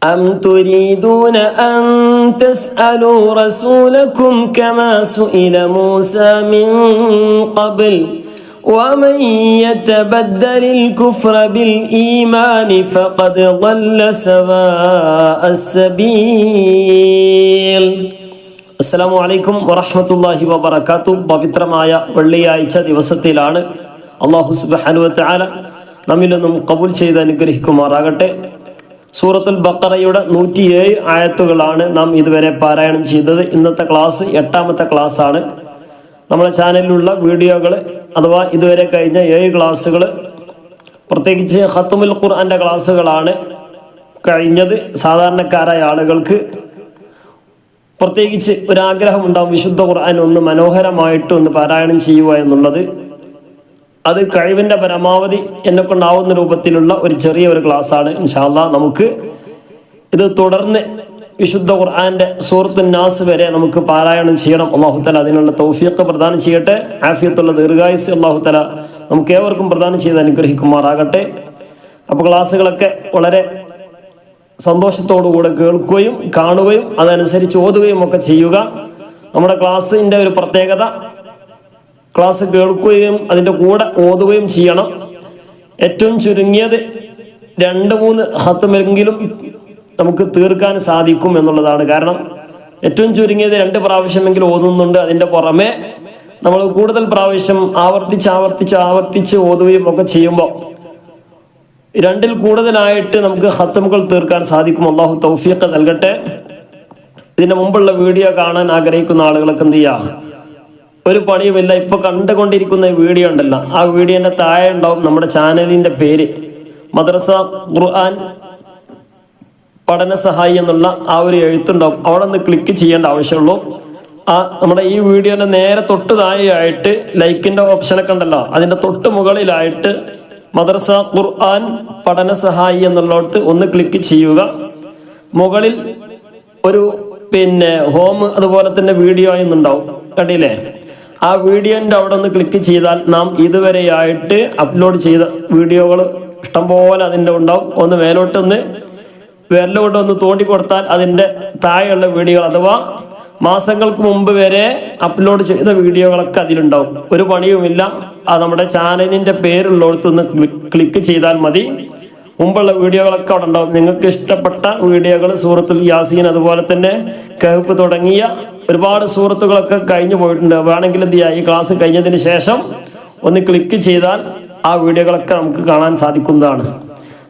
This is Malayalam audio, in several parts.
أم تريدون أن تسألوا رسولكم كما سئل موسى من قبل ومن يتبدل الكفر بالإيمان فقد ضل سواء السبيل. അസ്സലാമു അലൈക്കും വറഹ്മത്തുള്ളാഹി വബറകാതുഹു. പവിത്രമായ വെള്ളിയാഴ്ച ദിവസത്തിലാണ്. അല്ലാഹു സുബ്ഹാനഹു വ തആല നമ്മിൽ നിന്നും ഖബൂൽ ചെയ്ത് അനുഗ്രഹിക്കുമാറാകട്ടെ. സൂറത്തുൽ ബഖറയുടെ 107 ആയത്തുകളാണ് നാം ഇതുവരെ പാരായണം ചെയ്തത്. ഇന്നത്തെ ക്ലാസ് 8ാമത്തെ ക്ലാസ് ആണ്. നമ്മുടെ ചാനലിലുള്ള വീഡിയോകൾ അഥവാ ഇതുവരെ കഴിഞ്ഞ 7 ക്ലാസ്സുകൾ, പ്രത്യേകിച്ച് ഖത്മുൽ ഖുർആന്റെ ക്ലാസ്സുകളാണ് കഴിഞ്ഞത്. സാധാരണക്കാരായ ആളുകൾക്ക് പ്രത്യേകിച്ച് ഒരാഗ്രഹം ഉണ്ടാവും, വിശുദ്ധ ഖുർആൻ ഒന്ന് മനോഹരമായിട്ട് ഒന്ന് പാരായണം ചെയ്യുക എന്നുള്ളത്. അത് കഴിവിൻ്റെ പരമാവധി എന്നെ കൊണ്ടാവുന്ന രൂപത്തിലുള്ള ഒരു ചെറിയ ഒരു ക്ലാസ്സാണ്. ഇൻഷാ അല്ലാഹ് നമുക്ക് ഇത് തുടർന്ന് വിശുദ്ധ ഖുർആന്റെ സൂറത്തുൻ നാസ് വരെ നമുക്ക് പാരായണം ചെയ്യണം. അല്ലാഹു തആല അതിനുള്ള തൗഫീഖ് പ്രദാനം ചെയ്യട്ടെ. ആഫിയത്തുള്ള ദീർഘായുസ് അല്ലാഹു തആല നമുക്ക് ഏവർക്കും പ്രദാനം ചെയ്ത് അനുഗ്രഹിക്കുമാറാകട്ടെ. അപ്പോൾ ക്ലാസ്സുകളൊക്കെ വളരെ സന്തോഷത്തോടുകൂടെ കേൾക്കുകയും കാണുകയും അതനുസരിച്ച് ഓതുകയും ഒക്കെ ചെയ്യുക. നമ്മുടെ ക്ലാസ്സിൻ്റെ ഒരു പ്രത്യേകത, ക്ലാസ് കേൾക്കുകയും അതിൻ്റെ കൂടെ ഓതുകയും ചെയ്യണം. ഏറ്റവും ചുരുങ്ങിയത് 2-3 ഖത്മെങ്കിലും നമുക്ക് തീർക്കാൻ സാധിക്കും എന്നുള്ളതാണ്. കാരണം ഏറ്റവും ചുരുങ്ങിയത് 2 പ്രാവശ്യമെങ്കിലും ഓതുന്നുണ്ട്. അതിൻ്റെ പുറമെ നമ്മൾ കൂടുതൽ പ്രാവശ്യം ആവർത്തിച്ച് ഓതുകയും ഒക്കെ ചെയ്യുമ്പോൾ 2-ൽ കൂടുതലായിട്ട് നമുക്ക് ഖത്മുകൾ തീർക്കാൻ സാധിക്കും. അല്ലാഹു തൗഫീഖ് നൽകട്ടെ. ഇതിന് മുമ്പുള്ള വീഡിയോ കാണാൻ ആഗ്രഹിക്കുന്ന ആളുകളൊക്കെ എന്ത് ചെയ്യുക, ഒരു പണിയുമില്ല, ഇപ്പൊ കണ്ടുകൊണ്ടിരിക്കുന്ന വീഡിയോ ഉണ്ടല്ലോ, ആ വീഡിയോന്റെ താഴെ ഉണ്ടാവും നമ്മുടെ ചാനലിന്റെ പേര്, മദ്രസ ഖുർആൻ പഠന സഹായി എന്നുള്ള ആ ഒരു എഴുത്തുണ്ടാവും. അവിടെ ഒന്ന് ക്ലിക്ക് ചെയ്യേണ്ട ആവശ്യമുള്ളൂ. നമ്മുടെ ഈ വീഡിയോന്റെ നേരെ തൊട്ട് താഴെയായിട്ട് ലൈക്കിന്റെ ഓപ്ഷനൊക്കെ ഉണ്ടല്ലോ, അതിന്റെ തൊട്ട് മുകളിലായിട്ട് മദ്രസ ഖുർആൻ പഠന സഹായി എന്നുള്ളിടത്ത് ഒന്ന് ക്ലിക്ക് ചെയ്യുക. മുകളിൽ ഒരു ഹോം അതുപോലെ തന്നെ വീഡിയോ എന്നുണ്ടാവും, കണ്ടില്ലേ? ആ വീഡിയോന്റെ അവിടെ ഒന്ന് ക്ലിക്ക് ചെയ്താൽ നാം ഇതുവരെയായിട്ട് അപ്ലോഡ് ചെയ്ത വീഡിയോകൾ ഇഷ്ടംപോലെ അതിൻ്റെ ഉണ്ടാവും. ഒന്ന് വിരലോട്ട് ഒന്ന് തോണ്ടി കൊടുത്താൽ അതിൻ്റെ താഴെയുള്ള വീഡിയോകൾ അഥവാ മാസങ്ങൾക്ക് മുമ്പ് വരെ അപ്ലോഡ് ചെയ്ത വീഡിയോകളൊക്കെ അതിലുണ്ടാവും. ഒരു പണിയുമില്ല. നമ്മുടെ ചാനലിൻ്റെ പേരുള്ളിടത്തൊന്ന് ക്ലിക്ക് ചെയ്താൽ മതി. മുമ്പുള്ള വീഡിയോകളൊക്കെ അവിടെ ഉണ്ടാവും. നിങ്ങൾക്ക് ഇഷ്ടപ്പെട്ട വീഡിയോകൾ, സൂറത്തുൽ യാസീൻ അതുപോലെ തന്നെ കഹ്ഫ് തുടങ്ങിയ ഒരുപാട് സൂറത്തുകളൊക്കെ കഴിഞ്ഞു പോയിട്ടുണ്ട്. വേണമെങ്കിൽ എന്ത് ചെയ്യുക, ഈ ക്ലാസ് കഴിഞ്ഞതിന് ശേഷം ഒന്ന് ക്ലിക്ക് ചെയ്താൽ ആ വീഡിയോകളൊക്കെ നമുക്ക് കാണാൻ സാധിക്കുന്നതാണ്.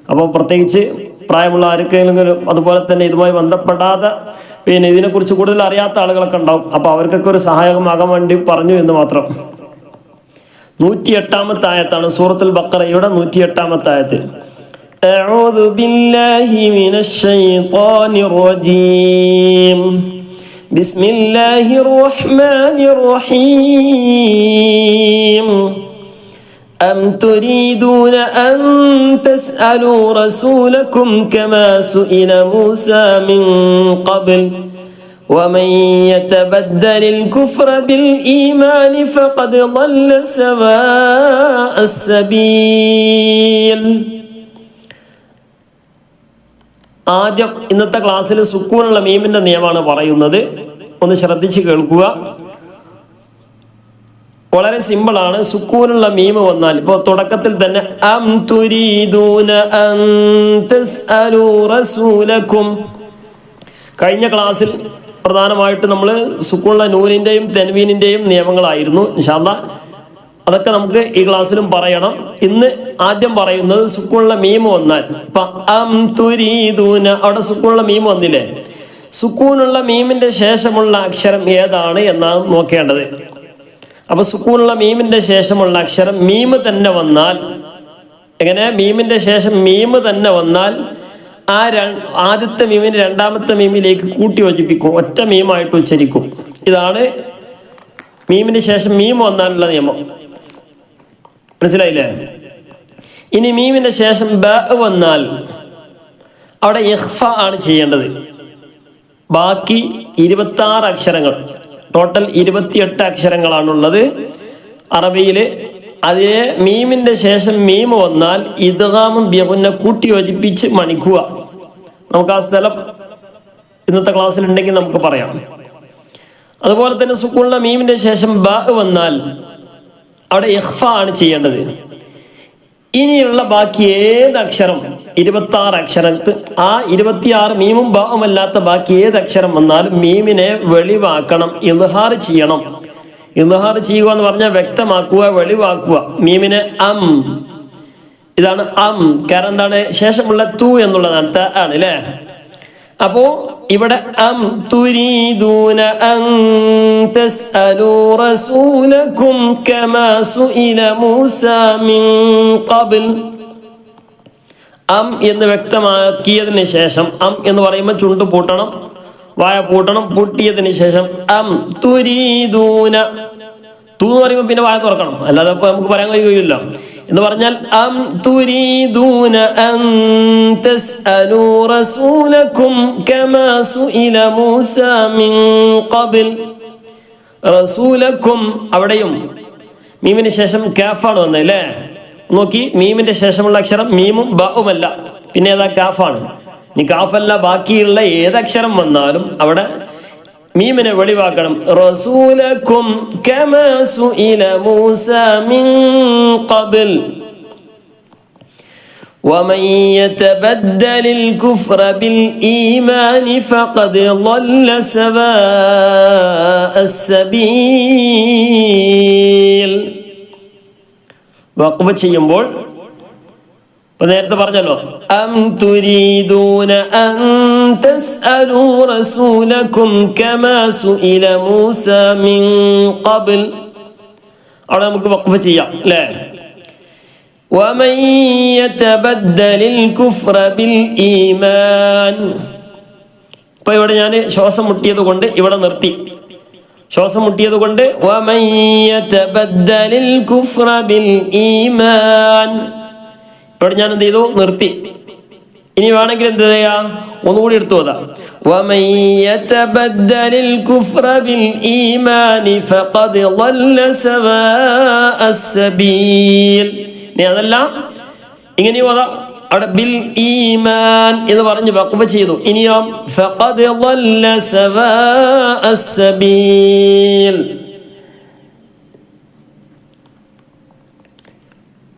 അപ്പോൾ പ്രത്യേകിച്ച് പ്രായമുള്ള ആർക്കെങ്കിലും അതുപോലെ തന്നെ ഇതുമായി ബന്ധപ്പെടാതെ ഇതിനെക്കുറിച്ച് കൂടുതൽ അറിയാത്ത ആളുകളൊക്കെ ഉണ്ടാവും. അപ്പോൾ അവർക്കൊക്കെ ഒരു സഹായകമാകാൻ വേണ്ടി പറഞ്ഞു എന്ന് മാത്രം. 108ാമത്തെ ആയത്താണ് സൂറത്തുൽ ബഖറയുടെ 108ാമത്തെ ആയത്ത്. أعوذ بالله من الشيطان الرجيم بسم الله الرحمن الرحيم أم تريدون أن تسألوا رسولكم كما سئل موسى من قبل ومن يتبدل الكفر بالإيمان فقد ضل سواء السبيل. ആദ്യം ഇന്നത്തെ ക്ലാസ്സിൽ സുക്കൂനുള്ള മീമിന്റെ നിയമമാണ് പറയുന്നത്. ഒന്ന് ശ്രദ്ധിച്ച് കേൾക്കുക. വളരെ സിമ്പിളാണ്. സുക്കൂനുള്ള മീമ് വന്നാൽ ഇപ്പോൾ തുടക്കത്തിൽ തന്നെ അം തുരീദൂന അൻ തസ്അലൂ റസൂലക്കും. കഴിഞ്ഞ ക്ലാസ്സിൽ പ്രധാനമായിട്ട് നമ്മൾ സുക്കൂനുള്ള നൂനിന്റെയും തെൻവീനിന്റെയും നിയമങ്ങളായിരുന്നു. ഇൻഷാ അല്ലാഹ് അതൊക്കെ നമുക്ക് ഈ ക്ലാസ്സിലും പറയണം. ഇന്ന് ആദ്യം പറയുന്നത് സുക്കൂനുള്ള മീമ് വന്നാൽ, ഇപ്പൊ അം തുരീദൂന, അവിടെ സുക്കൂനുള്ള മീമ് വന്നില്ലേ? സുക്കൂനുള്ള മീമിന്റെ ശേഷമുള്ള അക്ഷരം ഏതാണ് എന്നാണ് നോക്കേണ്ടത്. അപ്പൊ സുക്കൂനുള്ള മീമിന്റെ ശേഷമുള്ള അക്ഷരം മീമ് തന്നെ വന്നാൽ, എങ്ങനെ? മീമിന്റെ ശേഷം മീമ് തന്നെ വന്നാൽ ആ ആദ്യത്തെ മീമിനെ രണ്ടാമത്തെ മീമിലേക്ക് കൂട്ടി യോജിപ്പിക്കും, ഒറ്റ മീമായിട്ട് ഉച്ചരിക്കും. ഇതാണ് മീമിന് ശേഷം മീമ് വന്നാലുള്ള നിയമം. മനസ്സിലായില്ലേ? ഇനി മീമിന്റെ ശേഷം ബ വന്നാൽ അവിടെ ഇഖ്ഫ ആണ് ചെയ്യേണ്ടത്. ബാക്കി 26 അക്ഷരങ്ങൾ, ടോട്ടൽ 28 അക്ഷരങ്ങളാണുള്ളത് അറബിയിൽ. അതേ മീമിന്റെ ശേഷം മീമ് വന്നാൽ ഇദ്ഗാമും ബിഗുന്ന കൂട്ടി യോജിപ്പിച്ച് മണിക്കുക. നമുക്ക് ആ സ്ഥലം ഇന്നത്തെ ക്ലാസ്സിൽ ഉണ്ടെങ്കിൽ നമുക്ക് പറയാം. അതുപോലെ തന്നെ സുക്കൂനുള്ള മീമിന്റെ ശേഷം ബ വന്നാൽ അവിടെ ഇഖ്ഫ ആണ് ചെയ്യേണ്ടത്. ഇനിയുള്ള ബാക്കി ഏത് അക്ഷരം 26 അക്ഷരത്ത് ആ 26 മീമും ബാവും അല്ലാത്ത ബാക്കി ഏത് അക്ഷരം വന്നാലും മീമിനെ വെളിവാക്കണം, ഇദ്ഹാർ ചെയ്യണം. ഇദ്ഹാർ ചെയ്യുക എന്ന് പറഞ്ഞാൽ വ്യക്തമാക്കുക, വെളിവാക്കുക. മീമിനെ ഇതാണ് കാരണം എന്താണ്? ശേഷമുള്ള തു എന്നുള്ളതാണ്, ത ആണ് അല്ലേ? അപ്പോ ഇവിടെ തുരീദൂന അൻ തസ്അലൂ റസൂലകും കമാ സുഇല മൂസാ മിൻ ഖബ്ൽ. എന്ന് വ്യക്തമാക്കിയതിന് ശേഷം എന്ന് പറയുമ്പോൾ ചുണ്ട് പൂട്ടണം, വായ പൂട്ടണം. പൂട്ടിയതിന് ശേഷം തുരീദൂന, തു എന്ന് പറയുമ്പോൾ പിന്നെ വായ തുറക്കണം, അല്ലാതെ നമുക്ക് പറയാൻ കഴിയില്ല. എന്ന് പറഞ്ഞാൽ തുരീദൂന അൻ തസ്അലൂ റസൂലകും കമാ സുഇല മൂസാ മിൻ ഖബ്ൽ. റസൂലകും അവിടെയും മീമിന് ശേഷം കാഫാണ് വന്നത് അല്ലേ? നോക്കി, മീമിന്റെ ശേഷമുള്ള അക്ഷരം മീമും ബാവുമല്ല, പിന്നെ ഏതാ? കാഫാണ്. ഇനി കാഫല്ല, ബാക്കിയുള്ള ഏതക്ഷരം വന്നാലും അവിടെ മീമിനെ വെളിവാക്കണം. റസൂലകും കമാ സുഇല മൂസാ മിൻ ഖബ്ൽ വമൻ യതബദ്ദലിൽ കുഫ്ര ബിൽ ഈമാനി ഫഖദ് ളല്ല സവാഅസ് സബീൽ. വഖഫ് ചെയ്യുമ്പോൾ നേരത്തെ പറഞ്ഞല്ലോ, തുരീദൂന അൻ തസ്അലൂ റസൂലകും കമാ സുഇല മൂസാ മിൻ ഖബ്ൽ. അവിടെ നമുക്ക് വഖഫ് ചെയ്യാം അല്ലേ? വമൻ യതബദ്ദലിൽ കുഫ്ര ബിൽ ഈമാൻ. ഇപ്പൊ ഇവിടെ ഞാൻ ശ്വാസം മുട്ടിയത് കൊണ്ട് ഇവിടെ നിർത്തി. ശ്വാസം മുട്ടിയത് കൊണ്ട് വമൻ യതബദ്ദലിൽ കുഫ്ര ബിൽ ഈമാൻ. ഇവിടെ ഞാൻ എന്ത് ചെയ്തു? നിർത്തി. ഇനി വേണമെങ്കിൽ എന്ത് ചെയ്യാ? ഒന്നുകൂടി എടുത്തു പോതാ. വമൻ യതബദ്ദലിൽ കുഫ്ര ബിൽ ഈമാനി ഫഖദ് ളല്ല സവാഅസ് സബീൽ. ഇനി അതെല്ലാം ഇങ്ങനെ പോതാ. അവിടെ ബിൽ ഈമാൻ എന്ന് പറഞ്ഞ് വഖഫ് ചെയ്തു. ഇനിയോ ഫഖദ് ളല്ല സവാഅസ് സബീൽ.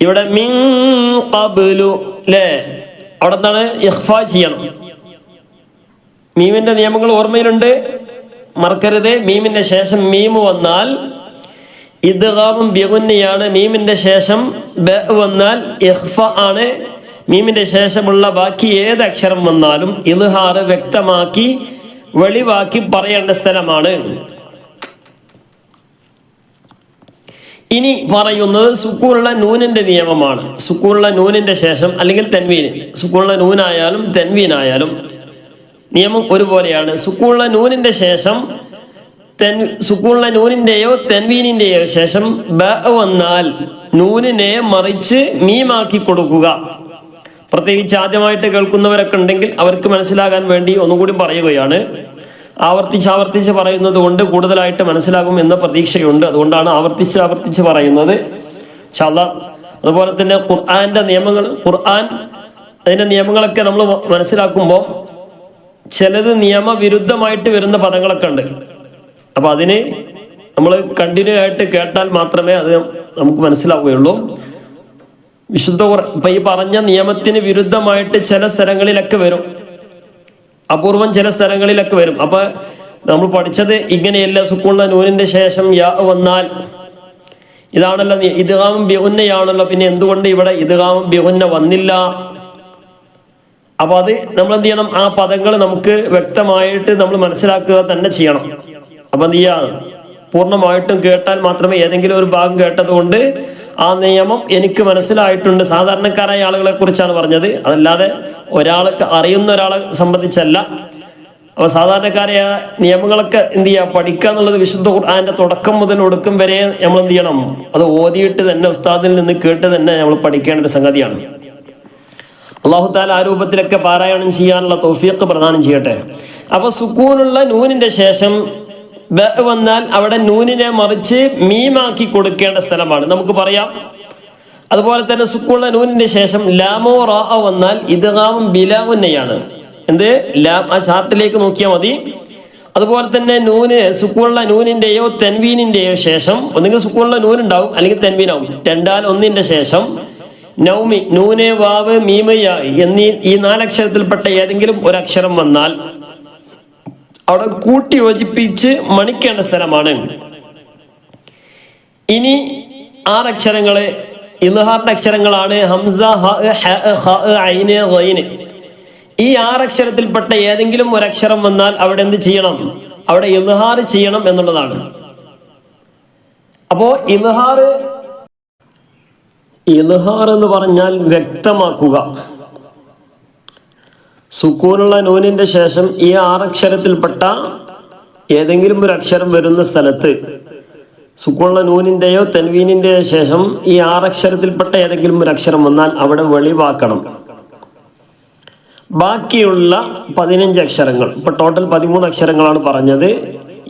ഇവിടെ മിൻ ഖബ്ലു അല്ലേ? അവിടെ എന്താണ്? ഇഖ്ഫാ ചെയ്യണം. മീമിന്റെ നിയമങ്ങൾ ഓർമ്മയിലുണ്ട്, മറക്കരുത്. മീമിന്റെ ശേഷം മീമ് വന്നാൽ ഇദ്ഗാമും ബിഗുന്നയാണ്. മീമിന്റെ ശേഷം ബ വന്നാൽ ഇഖ്ഫ ആണ്. മീമിന്റെ ശേഷമുള്ള ബാക്കി ഏത് അക്ഷരം വന്നാലും ഇദ്ഹാർ വ്യക്തമാക്കി വെളിവാക്കി പറയേണ്ട സ്ഥലമാണ്. ഇനി പറയുന്നത് സുക്കൂനുള്ള നൂനിന്റെ നിയമമാണ്. സുക്കൂനുള്ള നൂനിന്റെ ശേഷം അല്ലെങ്കിൽ തെൻവീൻ, സുക്കൂനുള്ള നൂനായാലും തെൻവീനായാലും നിയമം ഒരുപോലെയാണ്. സുക്കൂനുള്ള നൂനിന്റെ ശേഷം സുക്കൂനുള്ള നൂനിന്റെയോ തെൻവീനിന്റെയോ ശേഷം ബ വന്നാൽ നൂനിനെ മറിച്ച് മീമാക്കി കൊടുക്കുക. പ്രത്യേകിച്ച് ആദ്യമായിട്ട് കേൾക്കുന്നവരൊക്കെ ഉണ്ടെങ്കിൽ അവർക്ക് മനസ്സിലാകാൻ വേണ്ടി ഒന്നുകൂടി പറയുകയാണ്. ആവർത്തിച്ച് പറയുന്നത് കൊണ്ട് കൂടുതലായിട്ട് മനസ്സിലാകും എന്ന പ്രതീക്ഷയുണ്ട്. അതുകൊണ്ടാണ് ആവർത്തിച്ച് പറയുന്നത് ഇൻഷാ അല്ലാഹ്. അതുപോലെ തന്നെ ഖുർആന്റെ നിയമങ്ങൾ, അതിന്റെ നിയമങ്ങളൊക്കെ നമ്മൾ മനസ്സിലാക്കുമ്പോൾ ചിലത് നിയമവിരുദ്ധമായിട്ട് വരുന്ന പദങ്ങളൊക്കെ ഉണ്ട്. അപ്പൊ അതിന് നമ്മൾ കണ്ടിന്യൂ ആയിട്ട് കേട്ടാൽ മാത്രമേ അത് നമുക്ക് മനസ്സിലാവുകയുള്ളൂ. വിശുദ്ധ ഇപ്പൊ ഈ പറഞ്ഞ നിയമത്തിന് വിരുദ്ധമായിട്ട് ചില സ്ഥലങ്ങളിലൊക്കെ വരും, അപൂർവം ചില സ്ഥലങ്ങളിലൊക്കെ വരും. അപ്പൊ നമ്മൾ പഠിച്ചത് ഇങ്ങനെയല്ല. സുക്കൂനുള്ള നൂനിന്റെ ശേഷം യാ വന്നാൽ ഇതാണല്ലോ ഇദ്ഗാമും ബിഗുന്നയാണല്ലോ, പിന്നെ എന്തുകൊണ്ട് ഇവിടെ ഇദ്ഗാമും ബിഗുന്ന വന്നില്ല? അപ്പൊ അത് നമ്മൾ എന്ത് ചെയ്യണം? ആ പദങ്ങൾ നമുക്ക് വ്യക്തമായിട്ട് നമ്മൾ മനസ്സിലാക്കുക തന്നെ ചെയ്യണം. അപ്പൊ എന്ത് ചെയ്യാ? പൂർണ്ണമായിട്ടും കേട്ടാൽ മാത്രമേ, ഏതെങ്കിലും ഒരു ഭാഗം കേട്ടത് കൊണ്ട് ആ നിയമം എനിക്ക് മനസ്സിലായിട്ടുണ്ട്, സാധാരണക്കാരായ ആളുകളെ കുറിച്ചാണ് പറഞ്ഞത്, അതല്ലാതെ ഒരാൾക്ക് അറിയുന്ന ഒരാളെ സംബന്ധിച്ചല്ല. അപ്പൊ സാധാരണക്കാരായ നിയമങ്ങളൊക്കെ എന്ത് ചെയ്യുക? പഠിക്കുക എന്നുള്ളത് വിശുദ്ധ ഖുർആന്റെ തുടക്കം മുതൽ ഒടുക്കം വരെ നമ്മൾ എന്ത് ചെയ്യണം? അത് ഓതിയിട്ട് തന്നെ ഉസ്താദിൽ നിന്ന് കേട്ട് തന്നെ നമ്മൾ പഠിക്കേണ്ട ഒരു സംഗതിയാണ്. അല്ലാഹു തആല ആ രൂപത്തിലൊക്കെ പാരായണം ചെയ്യാനുള്ള തൗഫീഖ് പ്രദാനം ചെയ്യട്ടെ. അപ്പൊ സുക്കൂനുള്ള നൂനിന്റെ ശേഷം ബ വന്നാൽ അവിടെ നൂനിനെ മറിച്ച് മീമാക്കി കൊടുക്കേണ്ട സ്ഥലമാണ്, നമുക്ക് പറയാം. അതുപോലെ തന്നെ സുക്കൂനുള്ള നൂനിന്റെ ശേഷം ലാമോ റാ വന്നാൽ ഇദ്ഗാമും ബിലാ ഗുന്നയാണ്. എന്ത് ലാം, ആ ചാർട്ടിലേക്ക് നോക്കിയാൽ മതി. അതുപോലെ തന്നെ നൂന് സുക്കൂണുള്ള നൂനിന്റെയോ തെൻവീനിന്റെയോ ശേഷം ഒന്നുകിൽ സുക്കൂണുള്ള നൂൻ ഉണ്ടാവും അല്ലെങ്കിൽ തെൻവീനാവും. രണ്ടാൽ ഒന്നിന്റെ ശേഷം നൗമി നൂന് വാവ് മീമ് യാ എന്നീ ഈ 4 അക്ഷരത്തിൽപ്പെട്ട ഏതെങ്കിലും ഒരു അക്ഷരം വന്നാൽ അവിടെ കൂട്ടി യോജിപ്പിച്ച് മണിക്കേണ്ട സ്ഥലമാണ്. ഇനി 6 അക്ഷരങ്ങള് ഇൽഹാറിന്റെ അക്ഷരങ്ങളാണ്. ഹംസ, ഹ, ഐന്, ഗൈന്. ഈ 6 അക്ഷരത്തിൽപ്പെട്ട ഏതെങ്കിലും ഒരു അക്ഷരം വന്നാൽ അവിടെ എന്ത് ചെയ്യണം? അവിടെ ഇൽഹാർ ചെയ്യണം എന്നുള്ളതാണ്. അപ്പോ ഇൽഹാർ എന്ന് പറഞ്ഞാൽ വ്യക്തമാക്കുക. സുക്കൂനുള്ള നൂനിന്റെ ശേഷം ഈ 6 അക്ഷരത്തിൽപ്പെട്ട ഏതെങ്കിലും ഒരു അക്ഷരം വരുന്ന സ്ഥലത്ത് സുക്കൂനുള്ള നൂനിന്റെയോ തെൻവീനിന്റെയോ ശേഷം ഈ 6 അക്ഷരത്തിൽപ്പെട്ട ഏതെങ്കിലും ഒരു അക്ഷരം വന്നാൽ അവിടെ വെളിവാക്കണം. ബാക്കിയുള്ള 15 അക്ഷരങ്ങൾ, ഇപ്പൊ ടോട്ടൽ 13 അക്ഷരങ്ങളാണ് പറഞ്ഞത്.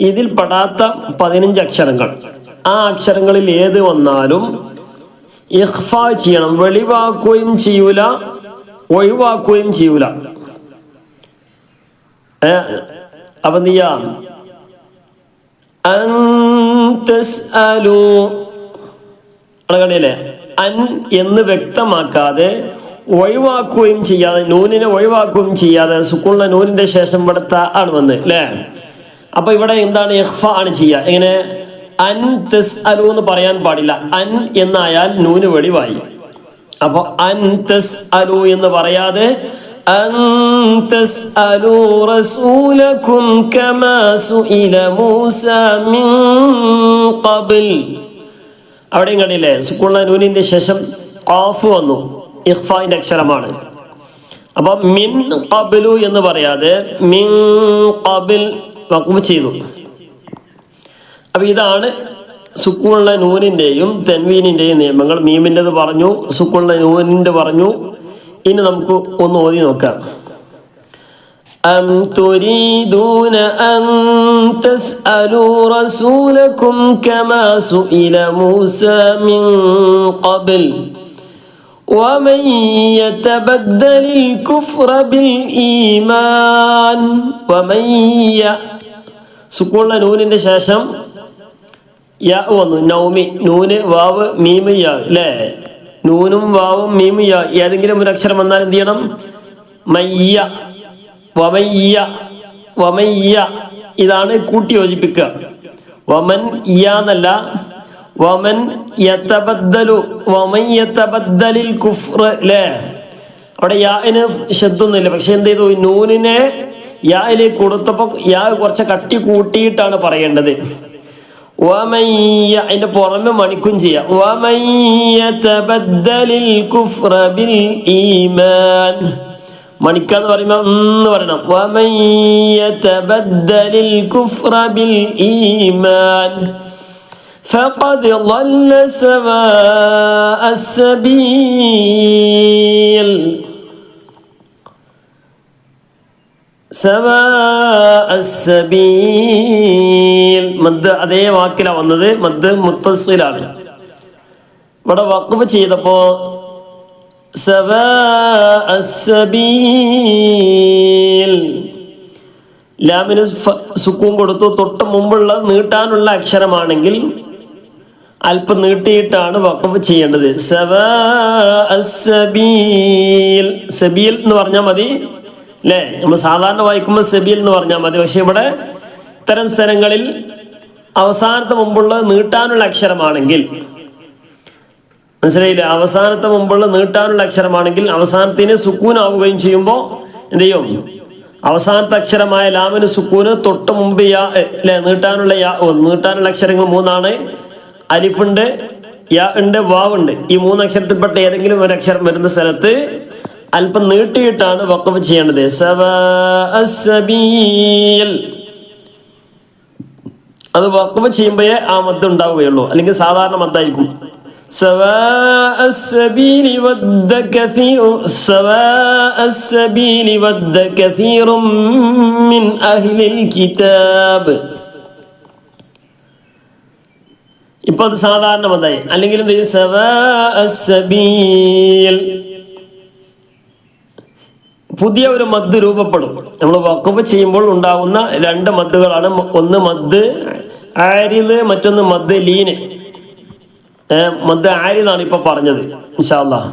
ഇതിൽ പെടാത്ത 15 അക്ഷരങ്ങൾ, ആ അക്ഷരങ്ങളിൽ ഏത് വന്നാലും ഇഖ്ഫാ ചെയ്യണം. വെളിവാക്കുകയും ചെയ്യൂല, ഒഴിവാക്കുകയും ചെയ്യൂല. അപ്പൊ എന്ത് ചെയ്യാം? കണ്ടില്ലേ? അൻ എന്ന് വ്യക്തമാക്കാതെ ഒഴിവാക്കുകയും ചെയ്യാതെ, നൂനിനെ ഒഴിവാക്കുകയും ചെയ്യാതെ സുക്കൂണുള്ള നൂനിന്റെ ശേഷം ഇവിടുത്തെ ആണ് വന്ന് അല്ലേ? അപ്പൊ ഇവിടെ എന്താണ്? ഇഖ്ഫ ആണ് ചെയ്യുക. എങ്ങനെ? അൻ തസ്അലു എന്ന് പറയാൻ പാടില്ല. അൻ എന്നായാൽ നൂന് വെളിവായി. അപ്പൊ അൻ തസ്അലു എന്ന് പറയാതെ അൻ തസ്അലു റസൂലകും കമാ സുഇല മൂസ മിൻ ഖബൽ. അവിടെയും കണ്ടില്ലേ? സുക്കൂണുള്ള നൂനിന്റെ ശേഷം ഖാഫ് വന്നു, ഇഖ്ഫാന്റെ അക്ഷരമാണ്. അപ്പൊ മിൻ ഖബ്ലു എന്ന് പറയാതെ മിൻ ഖബൽ വഖഫ് ചെയ്തു. അപ്പൊ ഇതാണ് സുക്കൂണുള്ള നൂനിന്റെയും തെൻവീനിന്റെയും നിയമങ്ങൾ. മീമിൻ്റെത് പറഞ്ഞു, സുക്കൂണുള്ള നൂനിന്റെ പറഞ്ഞു. ഇനി നമുക്ക് ഒന്ന് ഓതി നോക്കാം. أم تريدون أن تسألوا رسولكم كما سئل موسى من قبل ومن يتبدل الكفر بالإيمان ومن സുക്കൂണുള്ള നൂനിന്റെ ശേഷം യാ വന്നു. നൗമി നൂന് വാവ് മീമ് യാ അല്ലേ? നൂനും വാവും മീമ് യാ ഏതെങ്കിലും ഒരു അക്ഷരം വന്നാൽ എന്ത് ചെയ്യണം? മയ്യ, വമയ്യ, വമയ്യ. ഇതാണ് കൂട്ടി യോജിപ്പിക്കുക. വമൻ യാന്നല്ല, വമൻ യതബദ്ദലു, വമൻ യതബദ്ദലിൽ കുഫ്ർ അല്ലേ? അവിടെ യാന് ശബ്ദമൊന്നുമില്ല. പക്ഷെ എന്ത് ചെയ്തു? നൂനിനെ യായിലേക്ക് കൊടുത്തപ്പോ യാ കുറച്ച് കട്ടി കൂട്ടിയിട്ടാണ് പറയേണ്ടത്. വമയ്യ അതിന്റെ പുറമെ മണിക്കും ചെയ്യാം. വമൻ യതബദ്ദലിൽ കുഫ്ര ബിൽ ഈമാൻ. മണിക്കാന്ന് പറയുമ്പോ എന്ന് പറയണം. വമൻ യതബദ്ദലിൽ കുഫ്ര ബിൽ ഈമാൻ فقد ضل سواء السبيل سواء السبيل. മദ് അതേ വാക്കിലാണ് വന്നത്, മദ് മുത്തസിലാണ്. ഇവിടെ വഖഫ് ചെയ്തപ്പോ സവാഅ السبيل ലാമിന് സുക്കൂൻ കൊടുത്തു. തൊട്ട് മുമ്പുള്ള നീട്ടാനുള്ള അക്ഷരമാണെങ്കിൽ അല്പം നീട്ടിയിട്ടാണ് വഖഫ് ചെയ്യേണ്ടത്. സവാഅ السبيل, സബീൽ എന്ന് പറഞ്ഞാൽ മതി അല്ലേ? നമ്മൾ സാധാരണ വായിക്കുമ്പോൾ സബീൽ എന്ന് പറഞ്ഞാൽ മതി. പക്ഷെ ഇവിടെ ഇത്തരം സ്ഥലങ്ങളിൽ അവസാനത്തെ മുമ്പുള്ള നീട്ടാനുള്ള അക്ഷരമാണെങ്കിൽ, മനസ്സിലായില്ലേ? അവസാനത്തെ മുമ്പുള്ള നീട്ടാനുള്ള അക്ഷരമാണെങ്കിൽ അവസാനത്തിന് സുക്കൂൻ ആവുകയും ചെയ്യുമ്പോൾ എന്ത് ചെയ്യും? അവസാനത്തെ അക്ഷരമായ ലാമിന് സുക്കൂന്, തൊട്ട് മുമ്പ് യാ അല്ലെ? നീട്ടാനുള്ള അക്ഷരങ്ങൾ 3 അലിഫുണ്ട്, യാ ഉണ്ട്, വാവ് ഉണ്ട്. ഈ 3 അക്ഷരത്തിൽപ്പെട്ട ഏതെങ്കിലും ഒരു അക്ഷരം വരുന്ന സ്ഥലത്ത് അല്പം നീട്ടിയിട്ടാണ് വഖഫ് ചെയ്യേണ്ടത്. സവാഅ السبيل അത് വഖഫ് ചെയ്യുമ്പോഴേ ആ മദ് ഉണ്ടാവുകയുള്ളൂ, അല്ലെങ്കിൽ സാധാരണ മദ്ദായിരിക്കും. سواء السبيل ود كثير من أهل الكتاب. ഇപ്പൊ അത് സാധാരണ മദ്ദായി. അല്ലെങ്കിൽ എന്ത് ചെയ്യും? സവാഅ السبيل പുതിയ ഒരു മദ് രൂപപ്പെടും. നമ്മൾ വഖഫ് ചെയ്യുമ്പോൾ ഉണ്ടാകുന്ന രണ്ട് മദ്ദുകളാണ്. ഒന്ന് മദ് ആരിദ്, മറ്റൊന്ന് മദ് ലീന്. മദ് ആരിദാണ് ഇപ്പൊ പറഞ്ഞത് ഇൻഷാ അല്ലാഹ്.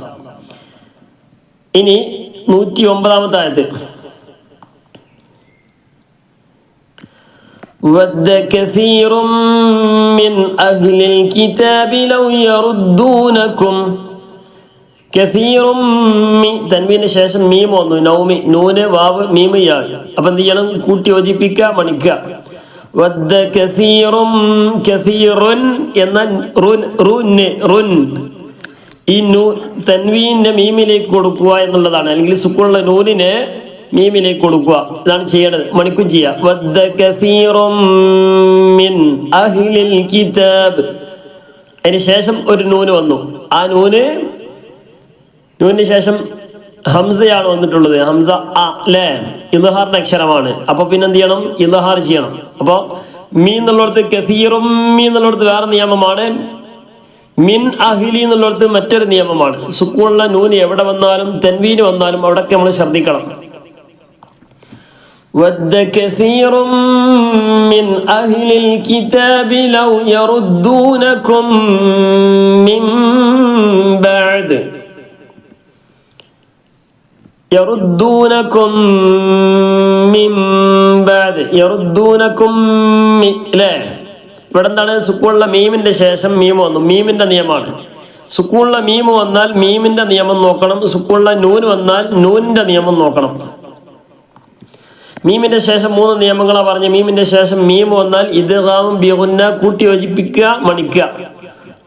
ഇനി 109-ാമത്തെ ആയത്ത്. وَدَّ كَثِيرٌ مِّنْ أَهْلِ الْكِتَابِ لَوْ يَرُدُّونَكُمْ കസീറും തൻവീന് ശേഷം മീം വന്നു, നൗമി, നൂന് വാവ് മീമ് യാ. അപ്പൊ എന്ത് ചെയ്യണം? കൂട്ടി യോജിപ്പിക്കുക, മണിക്കുക. വദ്ദ കസീറും, കസീറുൻ എന്ന റുൻ ഈ തൻവീന്റെ മീമിലേക്ക് കൊടുക്കുക എന്നുള്ളതാണ്. അല്ലെങ്കിൽ സുക്കൂനുള്ള നൂനിനെ മീമിലേക്ക് കൊടുക്കുക. ഇതാണ് ചെയ്യേണ്ടത്. മണിക്കും ചെയ്യുക. വദ്ദ കസീറും മിൻ അഹ്ലിൽ കിതാബ്. അതിന് ശേഷം ഒരു നൂന് വന്നു. ആ നൂനിന് ശേഷം ഹംസയാണ് വന്നിട്ടുള്ളത്. ഹംസ അല്ലേ, ഇദ്ഹാറിന്റെ അക്ഷരമാണ്. അപ്പൊ പിന്നെ എന്ത് ചെയ്യണം? ഇദ്ഹാർ ചെയ്യണം. അപ്പൊ മീ എന്നുള്ളിടത്ത് കസീറും മീ എന്നുള്ളിടത്ത് വേറെ നിയമമാണ്. മിൻ അഹ്ലി എന്നുള്ളിടത്ത് മറ്റൊരു നിയമമാണ്. സുക്കൂനുള്ള നൂന് എവിടെ വന്നാലും തൻവീന് വന്നാലും അവിടൊക്കെ നമ്മൾ ശ്രദ്ധിക്കണം. وَدَّ كَثِيرٌ مِّنْ أَهْلِ الْكِتَابِ لَوْ يَرُدُّونَكُمْ مِنْ بَعْدِ യറുദ്ദൂനകും മിൻ ബഅദ്. യറുദ്ദൂനകും അല്ലേ? ഇവിടെ എന്താണ്? സുക്കൂനുള്ള മീമിന്റെ ശേഷം മീം വന്നു. മീമിന്റെ നിയമമാണ്. സുക്കൂനുള്ള മീം വന്നാൽ മീമിന്റെ നിയമം നോക്കണം. സുക്കൂനുള്ള നൂന് വന്നാൽ നൂനിന്റെ നിയമം നോക്കണം. മീമിന്റെ ശേഷം 3 നിയമങ്ങളാ പറഞ്ഞു. മീമിന്റെ ശേഷം മീം വന്നാൽ ഇദ്ഗാമും ബിഗുന്ന, കൂട്ടി യോജിപ്പിക്കുക, മണിക്കുക.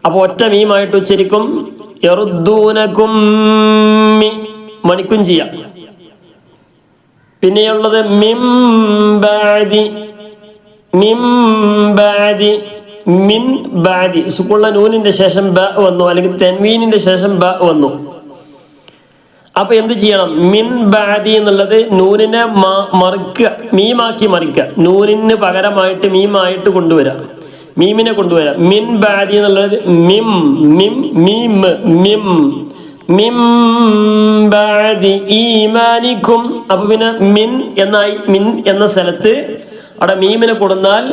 അപ്പൊ ഒറ്റ മീമായിട്ട് ഉച്ചരിക്കും. യറുദ്ദൂനകും മണിക്കും ചെയ്യാം. പിന്നെയുള്ളത് മിൻ ബഅദി, മിൻ ബഅദി, മിൻ ബഅദി. സുക്കൂനുള്ള നൂനിന്റെ ശേഷം ബ വന്നു, അല്ലെങ്കിൽ തൻവീനിന്റെ ശേഷം ബ വന്നു. അപ്പൊ എന്ത് ചെയ്യണം? മിൻ ബഅദി എന്നുള്ളത് നൂനിനെ മറിക്കുക, മീമാക്കി മറിക്കുക. നൂനിന് പകരമായിട്ട് മീമായിട്ട് കൊണ്ടുവരാം, മീമിനെ കൊണ്ടുവരാം. മിൻ ബഅദി എന്നുള്ളത് മിം, മിം, മീം, മിം, മിൻ ബഅദി ഈമാനിക്കും. അപ്പൊ പിന്നെ മിൻ എന്നായി. മിൻ എന്ന സ്ഥലത്ത് അവിടെ മീമിനെ കൊടുന്നാൽ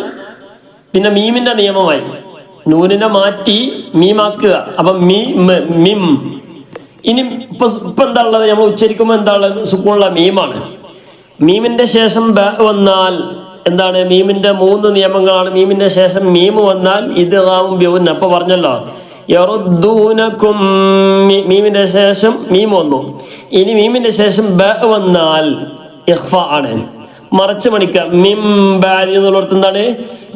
പിന്നെ മീമിന്റെ നിയമമായി. നൂനിനെ മാറ്റി മീമാക്കുക. അപ്പൊ മിം. ഇനി ഇപ്പൊ എന്താ ഉള്ളത്? നമ്മൾ ഉച്ചരിക്കുമ്പോൾ എന്താ ഉള്ളത്? സുക്കൂനുള്ള മീമാണ്. മീമിന്റെ ശേഷം ബ വന്നാൽ എന്താണ്? മീമിന്റെ 3 നിയമങ്ങളാണ്. മീമിന്റെ ശേഷം മീം വന്നാൽ ഇദ്ഗാമും ബിഗുന്ന. അപ്പൊ പറഞ്ഞല്ലോ യറുദ്ദൂനകും, മീമിന്റെ ശേഷം മീം വന്നു. ഇനി മീമിന്റെ ശേഷം ബ വന്നാൽ ഇഖ്ഫ ആണ്, മറച്ച് മണിക്കുക. മിൻ ബഅദി എന്നുള്ളടത്ത് എന്താണ്?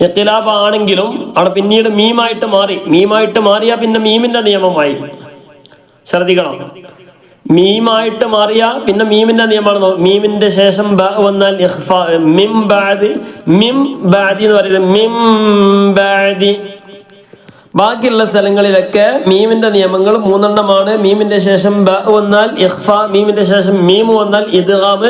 ഇഖ്തിലാബ് ആണെങ്കിലും അവിടെ പിന്നീട് മീമായിട്ട് മാറി. മീമായിട്ട് മാറിയാ പിന്നെ മീമിന്റെ നിയമമായി. ശ്രദ്ധിക്കണം. മീമായിട്ട് മാറിയാ പിന്നെ മീമിന്റെ നിയമമാണെന്നോ. മീമിന്റെ ശേഷം ബ വന്നാൽ ഇഖ്ഫ. മിൻ ബഅദി, മിൻ ബഅദി എന്ന് പറയുന്നത് മിൻ ബഅദി. ബാക്കിയുള്ള സ്ഥലങ്ങളിലൊക്കെ മീമിന്റെ നിയമങ്ങൾ 3 എണ്ണമാണ്. മീമിന്റെ ശേഷം ബ വന്നാൽ ഇഖ്ഫ, മീമിന്റെ ശേഷം മീം വന്നാൽ ഇദ്ഗാം,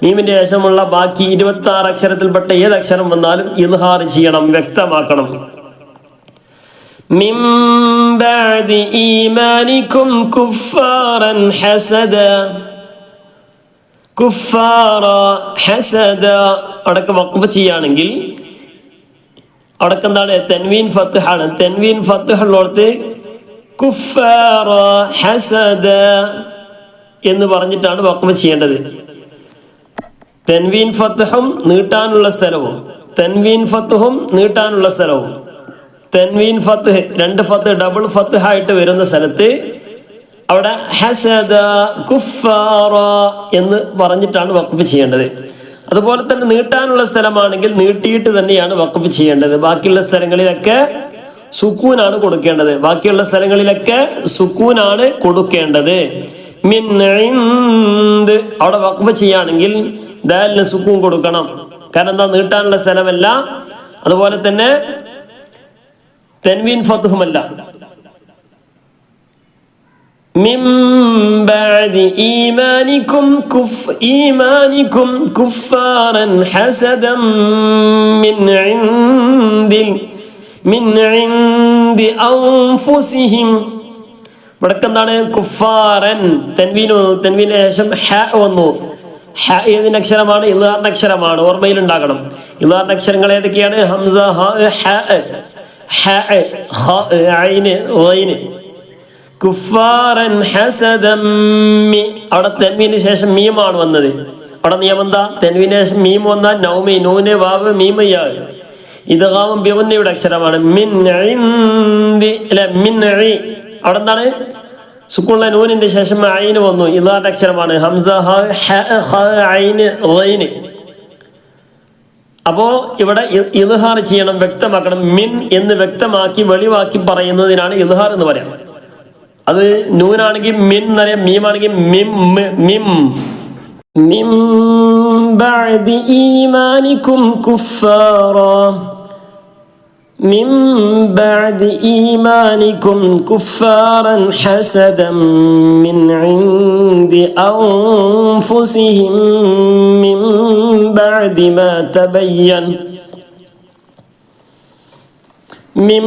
മീമിന്റെ ശേഷമുള്ള ബാക്കി 26 അക്ഷരത്തിൽപ്പെട്ട ഏത് അക്ഷരം വന്നാലും ഇദ്ഹാർ ചെയ്യണം, വ്യക്തമാക്കണം. മിൻ ബഅദി ഈമാനിക്കും കുഫാറൻ ഹസദ, കുഫാറ ഹസദ. അടക്ക വഖഫ് ചെയ്യുകയാണെങ്കിൽ അവിടൊക്കെ എന്താണ്? തെൻവീൻ ഫത്ഹാണ്. തെൻവീൻ ഫത്ഹുള്ളോടത്ത് കുഫാറ ഹസദ എന്ന് പറഞ്ഞിട്ടാണ് വഖഫ് ചെയ്യേണ്ടത്. തെൻവീൻ ഫത്ഹും നീട്ടാനുള്ള സ്ഥലവും, തെൻവീൻ ഫത്ഹും നീട്ടാനുള്ള സ്ഥലവും. തെൻവീൻ ഫത്ഹ് 2 ഫത്ഹ് ഡബിൾ ഫത്ഹ് ആയിട്ട് വരുന്ന സ്ഥലത്ത് അവിടെ ഹസദ കുഫാറ എന്ന് പറഞ്ഞിട്ടാണ് വഖഫ് ചെയ്യേണ്ടത്. അതുപോലെ തന്നെ നീട്ടാനുള്ള സ്ഥലമാണെങ്കിൽ നീട്ടിയിട്ട് തന്നെയാണ് വഖഫ് ചെയ്യേണ്ടത്. ബാക്കിയുള്ള സ്ഥലങ്ങളിലൊക്കെ സുക്കൂനാണ് കൊടുക്കേണ്ടത്. ബാക്കിയുള്ള സ്ഥലങ്ങളിലൊക്കെ സുക്കൂനാണ് കൊടുക്കേണ്ടത്. മിൻ ഇൻദ് അവിടെ വഖഫ് ചെയ്യുകയാണെങ്കിൽ ദാലിന് സുക്കൂൻ കൊടുക്കണം. കാരണം എന്താ? നീട്ടാനുള്ള സ്ഥലമല്ല, അതുപോലെ തന്നെ തൻവീൻ ഫത്ഹുമല്ല. മിൻ ബഅദി ഈമാനിക്കും കുഫാറൻ ഹസദൻ മിൻ ഇൻദി അൻഫുസിഹിം. ഇവിടെ എന്താണ്? കുഫാറൻ. തൻവീന് ശേഷം ഹ വന്നു. ഹ ഏതിന്റെ അക്ഷരമാണ്? ഇദ്ഹാറിന്റെ അക്ഷരമാണ്. ഓർമ്മയിലുണ്ടാകണം. ഇദ്ഹാറിന്റെ അക്ഷരങ്ങൾ ഏതൊക്കെയാണ്? ഹംസ, ഹ, ഖ, ഐൻ, ഗൈൻ. കുഫാറൻ ഹസദം മി. അവിടെ തൻവീന് ശേഷം മീമാണ് വന്നത്. അവിടെ നിയമം എന്താ? തൻവീന് ശേഷം മീം വന്നാൽ നൗമി, നൂന്, വാവ്, മീം, യാ. ഇദ്ഗാമും ബിഗുന്നയുടെ അക്ഷരമാണ്. മിൻ ഇൻദി, അല്ല മിൻ ഇ. അവിടെ എന്താണ്? സുക്കൂനുള്ള നൂനിന്റെ ശേഷം ഐന് വന്നു. ഇദ്ഹാറിന്റെ അക്ഷരമാണ്. ഹംസ, ഹ, ഖ, ഐൻ, ഗൈൻ. അപ്പോ ഇവിടെ ഇദ്ഹാർ ചെയ്യണം, വ്യക്തമാക്കണം. മിൻ എന്ന് വ്യക്തമാക്കി വെളിവാക്കി പറയുന്നതിനാണ് ഇദ്ഹാർ എന്ന് പറയാം. അത് നൂനാണെങ്കിൽ മിൻ എന്നറിയാം, മീമാണെങ്കിൽ മിം, മിം. മിൻ ബഅദി ഈമാനികും കുഫാറാ. മിൻ ബഅദി ഈമാനികും കുഫാറൻ ഹസദൻ മിൻ ഇൻദി അൻഫുസിഹിം മിൻ ബഅദി മാ തബയ്യൻ من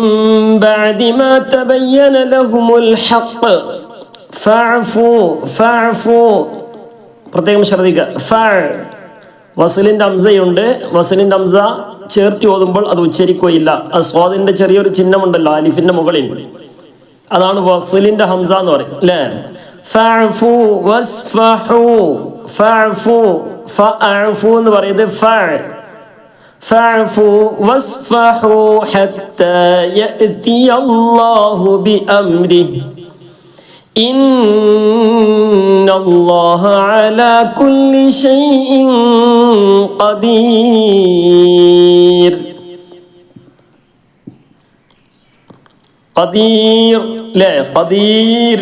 بعد ما تبين لهم الحق فاعفوا പ്രത്യേകം ശ്രദ്ധിക്കുക. വസലിന്റെ ഹംസയുണ്ട്. വസലിന്റെ ഹംസ ചേർത്തി ഓതുമ്പോൾ അത് ഉച്ചരിക്കുകയില്ല. സ്വാദിന്റെ ചെറിയൊരു ചിഹ്നമുണ്ടല്ലോ അലിഫിന്റെ മുകളിൽ, അതാണ് വസലിന്റെ ഹംസ എന്ന് പറയും, അല്ലേ? ഫഅഫു വസ്ഫഹു. ഫഅഫു ഫഅഫു എന്ന് പറയുന്നത് فاعفوا واصفحوا حتى يأتي الله بأمره إن الله على كل شيء قدير. لا قدير.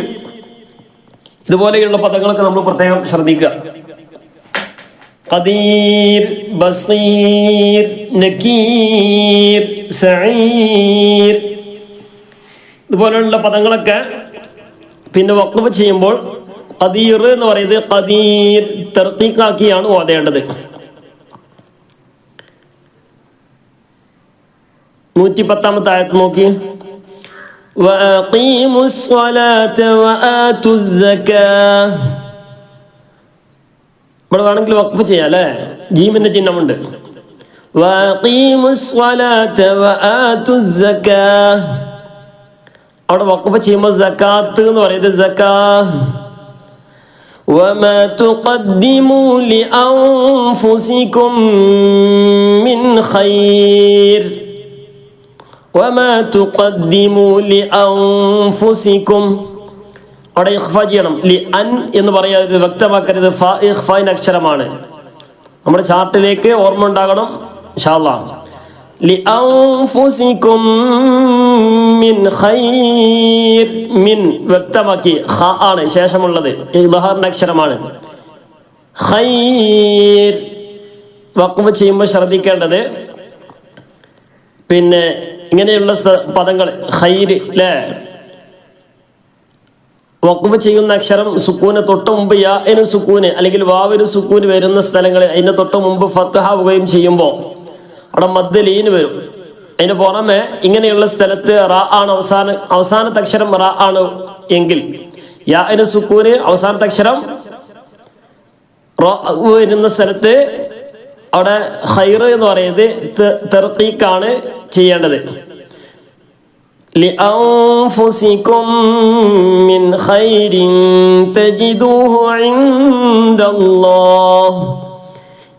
ഇതുപോലെയുള്ള പദങ്ങളൊക്കെ നമ്മൾ പ്രത്യേകം ശ്രദ്ധിക്കുക. ഖദീർ, ബസീർ, നകീർ, സഈർ, ഇതുപോലെയുള്ള പദങ്ങളൊക്കെ പിന്നെ വഖഫ് ചെയ്യുമ്പോൾ ഖദീർ എന്ന് പറയുന്നത് ഖദീർ തർക്കീഖാക്കിയാണ് ഓതേണ്ടത്. 110-ാമത്തെ ആയത്ത് നോക്കി. വഅഖീമുസ് സ്വലാത വആതുസ് സകാ. ഇവിടെ വേണമെങ്കിൽ വഖഫ് ചെയ്യാം, അല്ലേ? ജീമിന്റെ ചിഹ്നമുണ്ട്. വഅഖീമുസ് സ്വലാത വആതുസ് സകാ. അവിടെ വഖഫ് ചെയ്യുമ്പോൾ സകാത്ത് എന്ന് പറയുന്നത് സകാ. വമാ തുഖദ്ദിമു ലിഅൻഫുസികും മിൻ ഖൈർ. വമാ തുഖദ്ദിമു ലിഅൻഫുസികും. അവിടെ ഇഖ്ഫ ചെയ്യണം. ലി അൻ എന്ന് പറയാതെ വ്യക്തമാക്കരുത്. ഫ ഇഖ്ഫായിന്റെ അക്ഷരമാണ്. നമ്മുടെ ചാർട്ടിലേക്ക് ഓർമ്മ ഉണ്ടാകണം ഇൻഷാ അല്ലാഹ്. ലി അൻഫുസികും മിൻ ഖൈർ. മിൻ വ്യക്തമാക്കി, ഖ ആണ് ശേഷമുള്ളത്, ഇദ്ഹാറിന്റെ അക്ഷരമാണ്. ഖൈർ വഖഫ് ചെയ്യുമ്പോൾ ശ്രദ്ധിക്കേണ്ടത് പിന്നെ ഇങ്ങനെയുള്ള പദങ്ങൾ ഖൈർ, അല്ലേ? വഖഫ് ചെയ്യുന്ന അക്ഷരം സുക്കൂന് തൊട്ട് മുമ്പ് യാന് സുക്കൂന് അല്ലെങ്കിൽ വാവിന് സുക്കൂന് വരുന്ന സ്ഥലങ്ങളിൽ അതിന്റെ തൊട്ട് മുമ്പ് ഫത്ഹാവുകയും ചെയ്യുമ്പോൾ അവിടെ മദ് ലീൻ വരും. അതിന് പുറമെ ഇങ്ങനെയുള്ള സ്ഥലത്ത് റാ ആണ് അവസാനത്തെ അക്ഷരം റാ ആണ് എങ്കിൽ യാന് സുക്കൂന് അവസാനത്തെ അക്ഷരം റാ വരുന്ന സ്ഥലത്ത് അവിടെ ഖൈർ എന്ന് പറയുന്നത് തർക്കീഖാണ് ചെയ്യേണ്ടത്. لأنفسكم من خير تجدوه عند الله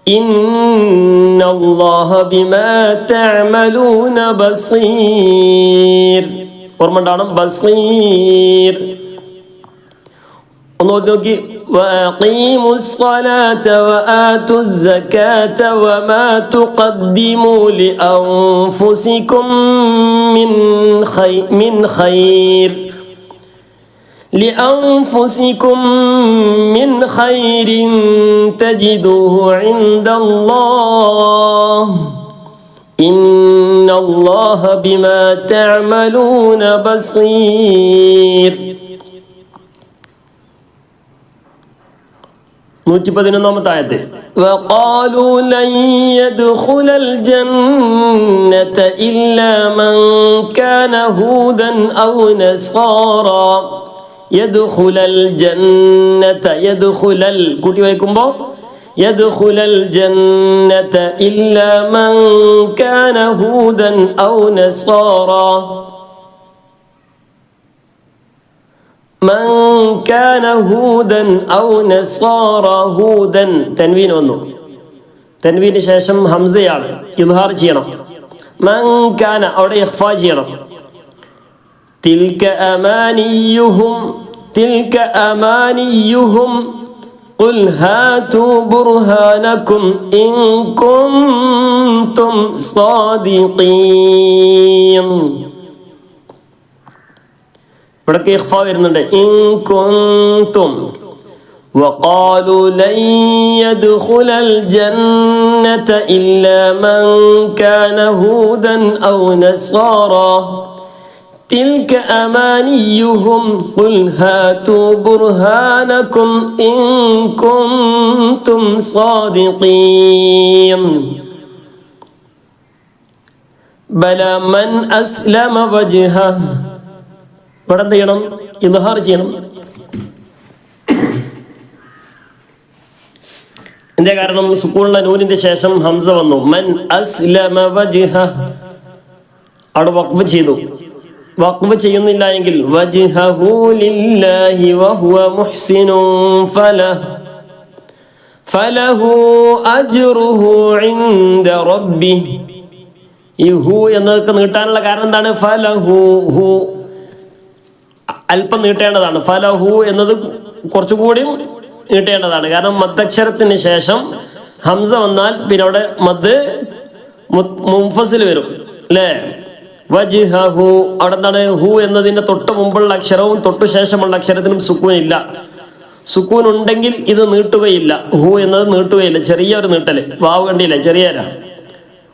إن الله بما تعملون بصير. ഓർമ്മണ്ടാണ് ബസീർ. ഒന്ന് നോക്കി. وأقيموا الصلاة وآتوا الزكاة وما تقدموا لأنفسكم من خير لأنفسكم من خير تجدوه عند الله إن الله بما تعملون بصير. 111-ാമത്തെ ആയത്ത്. وقالوا لن يدخل الجنة إلا من كان هودا أو نصارى يدخل الجنة. يدخل കൂട്ടി വായിക്കുമ്പോൾ يدخل الجنة إلا من كان هودا أو نصارى من كان هودا أو نصارى هودا تنوين വന്നു തൻവീന് ശേഷം ഹംസയാണ് ഇദ്ഹാർ ചെയ്യണം മൻ കാന അവിടെ ഇഖ്ഫാ ചെയ്യണം തിൽക അമാനിയുഹും ഖുൽ ഹാതു ബുർഹാനകും ഇൻ കുൻതും സാദിഖീൻ ഇവിടെ ഇഖ്ഫാ വരുന്നുണ്ട് ഇൻ കുൻതും وقالوا لن يدخل الجنة إلا من كان هودا أو نصارى تلك أمانيهم قل هاتوا برهانكم إن كنتم صادقين بلى من أسلم وجهه ഇവിടെ എന്ത് ചെയ്യണം ഇദ്ഹാർ ചെയ്യണം എന്തേ കാരണം സുക്കൂനുള്ള നൂനിന്റെ ശേഷം ഹംസ വന്നു മൻ അസ്ലമ വജ്ഹ അവിടെ വഖഫ് ചെയ്തു വഖഫ് ചെയ്യുന്നില്ല എങ്കിൽ വജ്ഹഹു ലില്ലാഹി വഹുവ മുഹ്സിനുൻ ഫലഹു അജ്റുഹു ഇൻദ റബ്ബിഹി ഈ ഹു എന്നതൊക്കെ നീട്ടാനുള്ള കാരണം എന്താണ് ഫലഹു ഹു അല്പം നീട്ടേണ്ടതാണ് ഫലഹു എന്നത് കുറച്ചുകൂടി നീട്ടേണ്ടതാണ് കാരണം മദ്ദക്ഷരത്തിന് ശേഷം ഹംസ വന്നാൽ പിന്നെ അവിടെ മദ് മുൻഫസിൽ വരും അല്ലേ വജ്ഹഹു അവിടെ എന്താണ് ഹു എന്നതിന്റെ തൊട്ട് മുമ്പുള്ള അക്ഷരവും തൊട്ടു ശേഷമുള്ള അക്ഷരത്തിനും സുക്കൂൻ ഇല്ല സുക്കൂൻ ഉണ്ടെങ്കിൽ ഇത് നീട്ടുകയില്ല ഹു എന്നത് നീട്ടുകയില്ല ചെറിയൊരു നീട്ടല് വാവ് കണ്ടില്ലേ ചെറിയര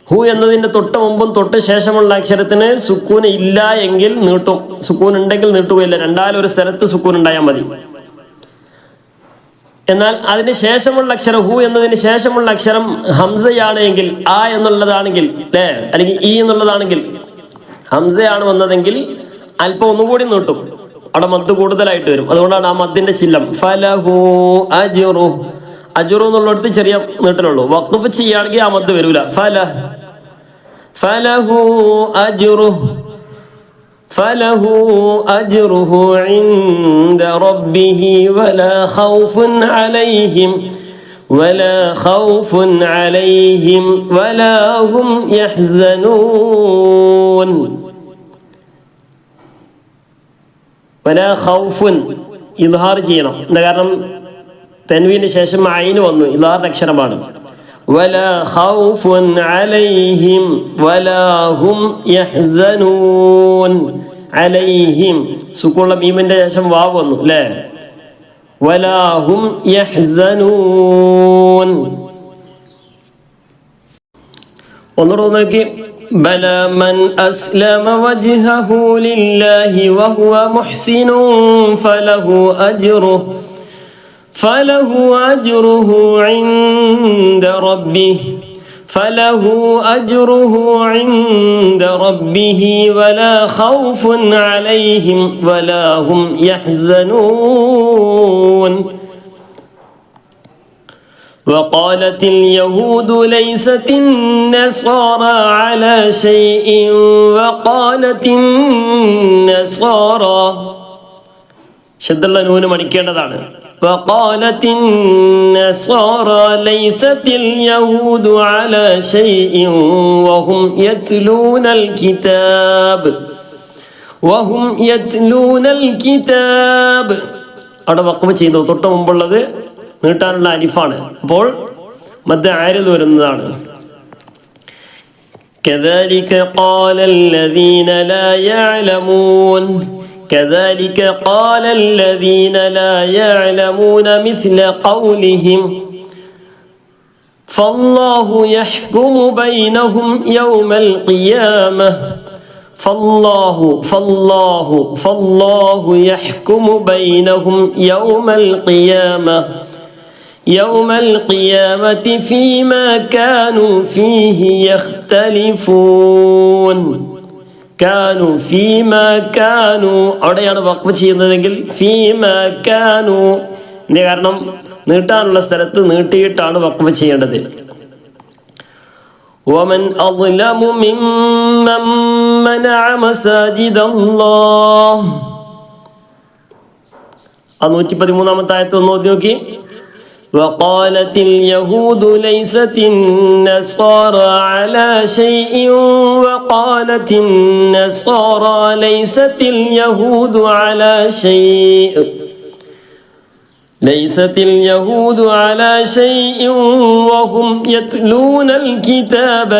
ഹു എന്നതിന്റെ തൊട്ട് മുമ്പും തൊട്ട് ശേഷമുള്ള അക്ഷരത്തിന് സുക്കൂൻ ഇല്ല എങ്കിൽ നീട്ടും സുക്കൂൻ ഉണ്ടെങ്കിൽ നീട്ടുകയില്ല രണ്ടാലും ഒരു സ്ഥലത്ത് സുക്കൂൻ ഉണ്ടായാൽ മതി എന്നാൽ അതിന് ശേഷമുള്ള അക്ഷരം ഹു എന്നതിന് ശേഷമുള്ള അക്ഷരം ഹംസയാണ് എങ്കിൽ ആ എന്നുള്ളതാണെങ്കിൽ അല്ലേ അല്ലെങ്കിൽ ഈ എന്നുള്ളതാണെങ്കിൽ ഹംസയാണ് വന്നതെങ്കിൽ അല്പം ഒന്നുകൂടി നീട്ടും അവിടെ മദ് കൂടുതലായിട്ട് വരും അതുകൊണ്ടാണ് ആ മദ്ദിന്റെ ചിഹ്നം ഫലഹു അജ്റു അജ്റു എന്നുള്ളിടത്ത് ചെറിയ നീട്ടലുള്ളൂ വഖഫ് ചെയ്യുകയാണെങ്കിൽ ആ മദ് വരൂല ഫലഹു അജ്റുഹു ഇൻദ റബ്ബിഹി വലാ ഖൗഫുൻ അലൈഹിം വലാ ഹും യഹ്സനൂൻ വലാ ഖൗഫുൻ ഇദ്ഹാർ ചെയ്യണം എന്താ കാരണം തൻവീന് ശേഷം ഐന് വന്നു ഇദ്ഹാറിന്റെ അക്ഷരമാണ് വലാ ഖൗഫുൻ അലൈഹിം വലാ ഹും യഹ്സനൂൻ അലൈഹിം സുക്കൂനുള്ള മീമിന്റെ ശേഷം വാവ് വന്നു അല്ലേ വലാ ഹും യഹ്സനൂൻ ഒന്നുകൂടെ നോക്കി بلى من أسلم وجهه لله وهو محسن فله أجره عند ربه ولا خوف عليهم ولا هم يحزنون وقالت اليهود ليست النصارى على شيء وقالت النصارى شد الله نون മണിക്കേണ്ടതാണ് وقالت النصارى ليست اليهود على شيء وهم يتلون الكتاب അവിടെ വഖഫ് ചെയ്തു തൊട്ട് മുമ്പുള്ളത് നീട്ടാനുള്ള അലിഫാണ് അപ്പോൾ മദ് ആരിദ് വരുന്നതാണ് كذلك قال الذين لا يعلمون مثل قولهم فالله يحكم بينهم يوم القيامة فالله يحكم بينهم يوم القيامة فيما كانوا فيه يختلفون അവിടെയാണ് വഖഫ് ചെയ്യുന്നതെങ്കിൽ ഫീമാ കാനു കാരണം നീട്ടാനുള്ള സ്ഥലത്ത് നീട്ടിയിട്ടാണ് വഖഫ് ചെയ്യേണ്ടത്. ومن أظلم ممن منع مساجد الله 113 ആയത്ത് ഒന്ന് ഓതി നോക്കി. وقالت اليهود ليست النصارى على شيء وقالت النصارى ليست اليهود على شيء ليست اليهود على شيء وهم يتلون الكتاب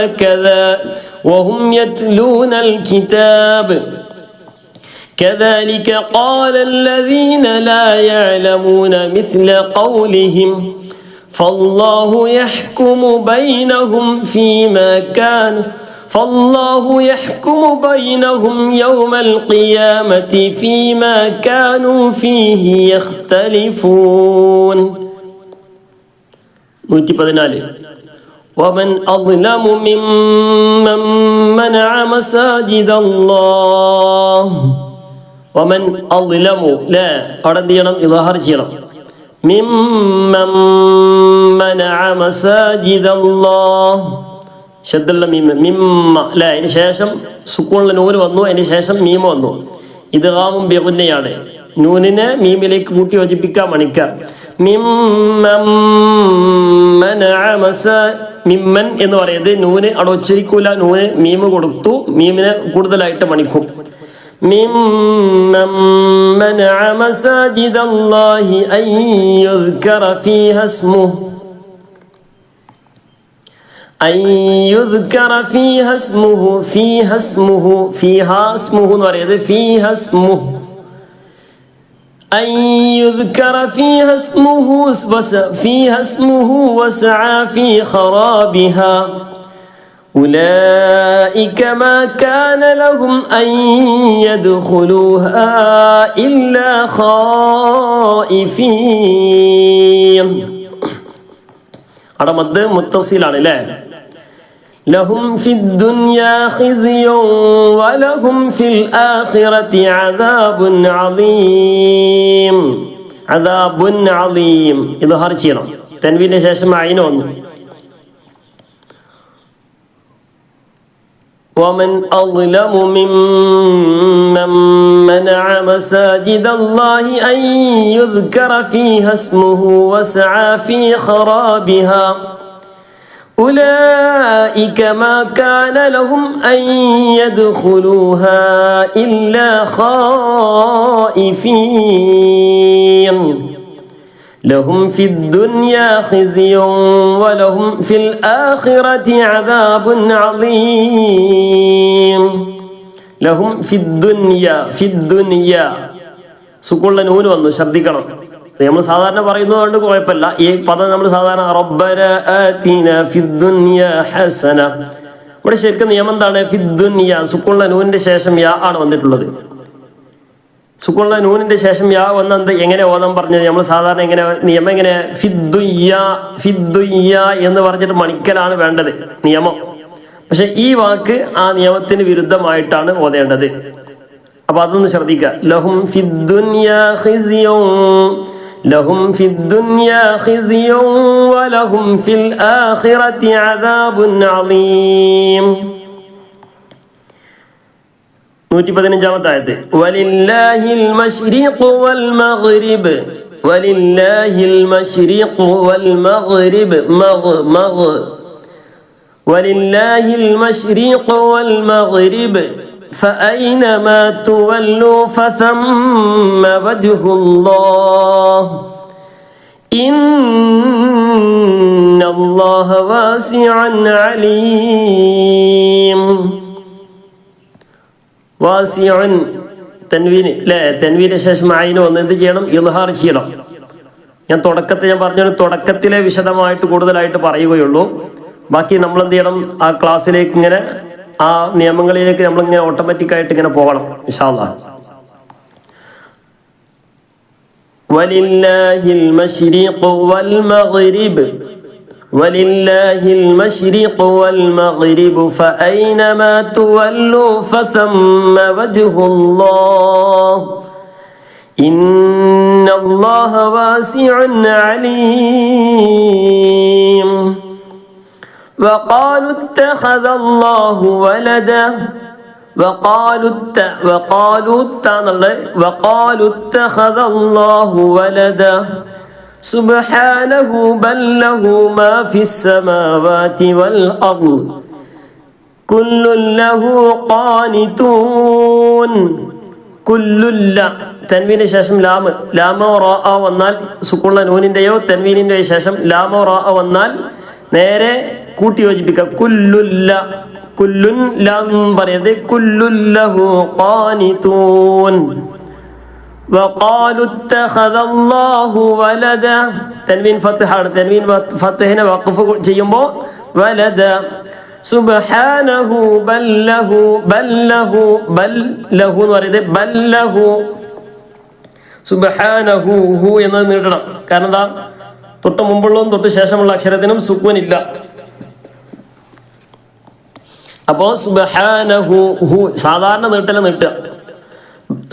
وهم يتلون الكتاب كذلك قال الذين لا يعلمون مثل قولهم فالله يحكم بينهم يوم القيامة فيما كانوا فيه يختلفون. 114 ومن أظلم ممن منع مساجد الله ومن أظلم لا أردينا إظهار جيرا ممن منع مساجد الله ശദ്ദുള്ള മീമ് മിമ്മ അല്ലെ, അതിന് ശേഷം സുക്കൂണിലെ നൂന് വന്നു, അതിന് ശേഷം മീമ വന്നു. ഇദ്ഗാമും ബിഗുന്നയാണ്. നൂനിനെ മീമിലേക്ക് കൂട്ടി യോജിപ്പിക്കാം, മണിക്കാം. മിമ്മൻ എന്ന് പറയുന്നത് നൂന് അവിടെ ഉച്ചരിക്കൂല, നൂന് മീമ് കൊടുത്തു, മീമിനെ കൂടുതലായിട്ട് മണിക്കും. മിമ്മൻ മനഅ മസാജിദല്ലാഹി അൻ യുദ്കറ ഫീഹാ ഇസ്മുഹു أن يذكر فيها اسمه فيها اسمه نريد فيها اسمه أن يذكر فيها اسمه وسعى في خرابها أولئك ما كان لهم أن يدخلوها إلا خائفين. അവിടെ മദ് മുത്തസിലാണ് അല്ലേ. لهم في الدنيا خزي ولهم في الآخرة عذاب عظيم. عذاب عظيم ഇദ്ഹാർ ചെയ്യണം. തൻവീനിന് ശേഷം ഐൻ വന്നു. ومن أظلم ممن منع مساجد الله أن يذكر فيها اسمه وسعى في خرابها أولئك ما كان لهم أن يدخلوها إلا خائفين. لهم في الدنيا خزي ولهم في الآخرة عذاب عظيم. لهم في الدنيا സുക്കൂണിലെ നൂന് വന്നു, ശ്രദ്ധിക്കണം. നമ്മൾ സാധാരണ പറയുന്നതുകൊണ്ട് കുഴപ്പമില്ല. ഈ പദം നമ്മൾ സാധാരണ റബ്ബന ആതിന ഫിദ്ദുനിയ ഹസന. ഇവിടെ ശരിക്കും നിയമം എന്താണ്? ഫിദ്ദുനിയ സുക്കൂണിലെ നൂനിന്റെ ശേഷം യാ ആണ് വന്നിട്ടുള്ളത്. സുക്കൂണിലെ നൂനിന്റെ ശേഷം യാ വന്നത് എങ്ങനെ ഓതാൻ പറഞ്ഞത്? നമ്മൾ സാധാരണ നിയമം എങ്ങനെ ഫിദ്ദുയ്യ എന്ന് പറഞ്ഞിട്ട് മണിക്കലാണ് വേണ്ടത് നിയമം. പക്ഷെ ഈ വാക്ക് ആ നിയമത്തിന് വിരുദ്ധമായിട്ടാണ് ഓതേണ്ടത്. അപ്പൊ അതൊന്ന് ശ്രദ്ധിക്കുക. ലഹും ഫിദ്ദുനിയാ ഖിസ്യുൻ ലഹും ഫിദ്ദുനിയാ ഖിസ്യുൻ വലഹും ഫിൽ ആഖിറതി അദാബുൻ അളീം. 115 ആയത്ത്. വലില്ലാഹിൽ മശ്രിഖു വൽ മഗ്രിബ് വലില്ലാഹിൽ മശ്രിഖു വൽ മഗ്രിബ് വലില്ലാഹിൽ മശ്രിഖു വൽ മഗ്രിബ് فأينما تولوا فثم وجه الله إن الله واسع عليم. വാസിഉൻ തൻവീന് അല്ലേ, തൻവീന് ശേഷം ഐൻ വന്ന് എന്ത് ചെയ്യണം? ഇദ്ഹാർ ചെയ്യണം. ഞാൻ പറഞ്ഞു തുടക്കത്തിലെ വിശദമായിട്ട് കൂടുതലായിട്ട് പറയുകയുള്ളൂ. ബാക്കി നമ്മൾ എന്ത് ചെയ്യണം? ആ ക്ലാസ്സിലേക്ക് ഇങ്ങനെ ആ നിയമങ്ങളിലേക്ക് നമ്മളിങ്ങനെ ഓട്ടോമാറ്റിക്കായിട്ട് ഇങ്ങനെ പോകണം ഇൻഷാ അല്ലാഹ്. വലില്ലാഹിൽ മശ്രിഖു വൽ മഗ്രിബ് ولله المشرق والمغرب فأينما تولوا فثم وجه الله ഇന്നല്ലാഹ വാസിഉൻ അലീം. وقالوا اتخذ الله ولدا وقالوا اتخذ الله ولدا سبحانه بل له ما في السماوات والأرض كل له قانتون. കുല്ലുല്ല തൻവീന് ശേഷം ലാമോ റാ വന്നാൽ സുക്കുള്ള നൂനിന്റെയോ തൻവീനിന്റെയോ ശേഷം ലാമോ റാ വന്നാൽ നേരെ കൂട്ടി യോജിപ്പിക്കുക. കുല്ലുല്ല, കുല്ലുൻ ലാം പറയരുത്. കുല്ലുല്ലഹു ഖാനിതൂൻ. വഖാലു ഇത്തഖദല്ലാഹു വലദ. തൻവീൻ ഫത്ഹാണ്. തൻവീൻ ഫത്ഹിനെ വഖഫ് ചെയ്യുമ്പോൾ വലദ. സുബ്ഹാനഹു ബല്ലഹു ബല്ലഹു ബല്ലഹു എന്ന് പറയുന്നത് ബല്ലഹു. സുബ്ഹാനഹു ഹു എന്നത് നീട്ടണം. കാരണം എന്താ, തൊട്ട് മുമ്പുള്ളതും തൊട്ട് ശേഷമുള്ള അക്ഷരത്തിനും സുക്കൂൻ ഇല്ല. അപ്പോ സുബ്ഹാനഹു ഹു സാധാരണ നീട്ടല നീട്ടുക.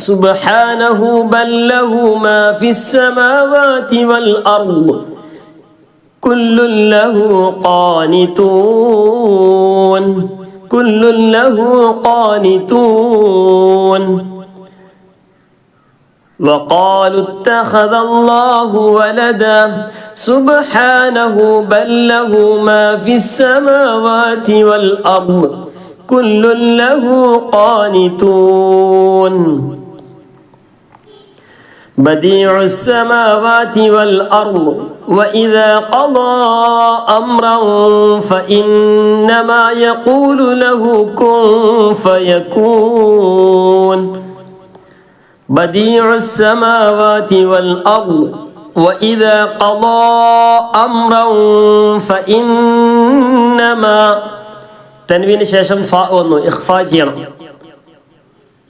സുബ്ഹാനഹു ബല്ലഹു മാ ഫിസ് സമാവാതി വൽ അർദ് കുല്ലുൻ ലഹു ഖാനിതൂൻ. കുല്ലുൻ ലഹു ഖാനിതൂൻ. وقالوا اتخذ الله ولدا سبحانه بل له ما في السماوات والأرض كل له قانتون. بديع السماوات والأرض وإذا قضى أمرا فإنما يقول له كن فيكون. بديع السماوات والأرض وإذا قضى أمرا فإنما തൻവീന് ശേഷം ഫ വന്നു. ഇഖ്ഫാ ചെയ്യണം.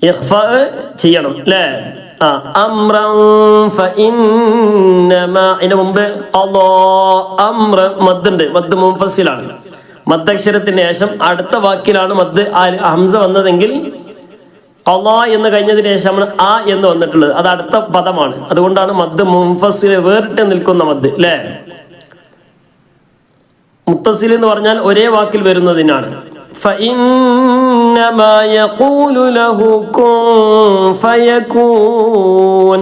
ഇഖ്ഫാ ചെയ്യണം അല്ലേ? അംറൻ ഫഇന്നമാ. ഇതിന് മുമ്പ് ഖളാ അംറ മദ്ദുണ്ട്. മദ് മുൻഫസിലാണ്. മദ്ദക്ഷരത്തിന് ശേഷം അടുത്ത വാക്കിലാണ് മദ് ഹംസ വന്നതെങ്കിൽ ഖളാ എന്ന് കഴിഞ്ഞതിന് ശേഷമാണ് ആ എന്ന് വന്നിട്ടുള്ളത്. അത് അടുത്ത പദമാണ്. അതുകൊണ്ടാണ് മദ് മുൻഫസിൽ വേറിട്ട് നിൽക്കുന്ന മദ് അല്ലേ? മുത്തസിൽ എന്ന് പറഞ്ഞാൽ ഒരേ വാക്കിൽ വരുന്നതിനാണ്. فإنما يقول له كن فيكون.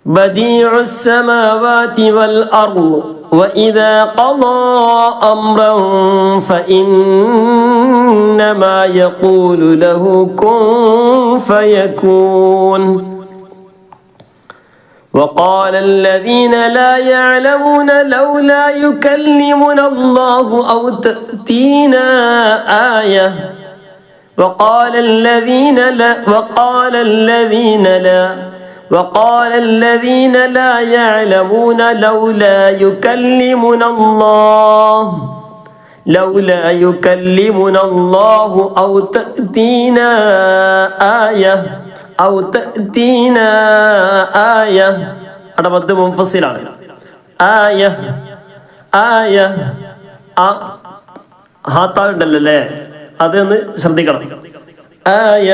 بديع السماوات والأرض وإذا قضى أمرا فإنما يقول له كن فيكون. وقال الذين لا يعلمون لولا يكلمنا الله أو تأتينا آية. وقال الذين لا يعلمون لولا يكلمنا الله أو تأتينا آية ഔ തഅതീനാ ആയ. അവിടെ മദ് മുൻഫസിലാണ്. ആയ ആയ ഹാത്താ ഉണ്ടല്ലോ അല്ലേ? അതൊന്ന് ശ്രദ്ധിക്കണം. ആയ.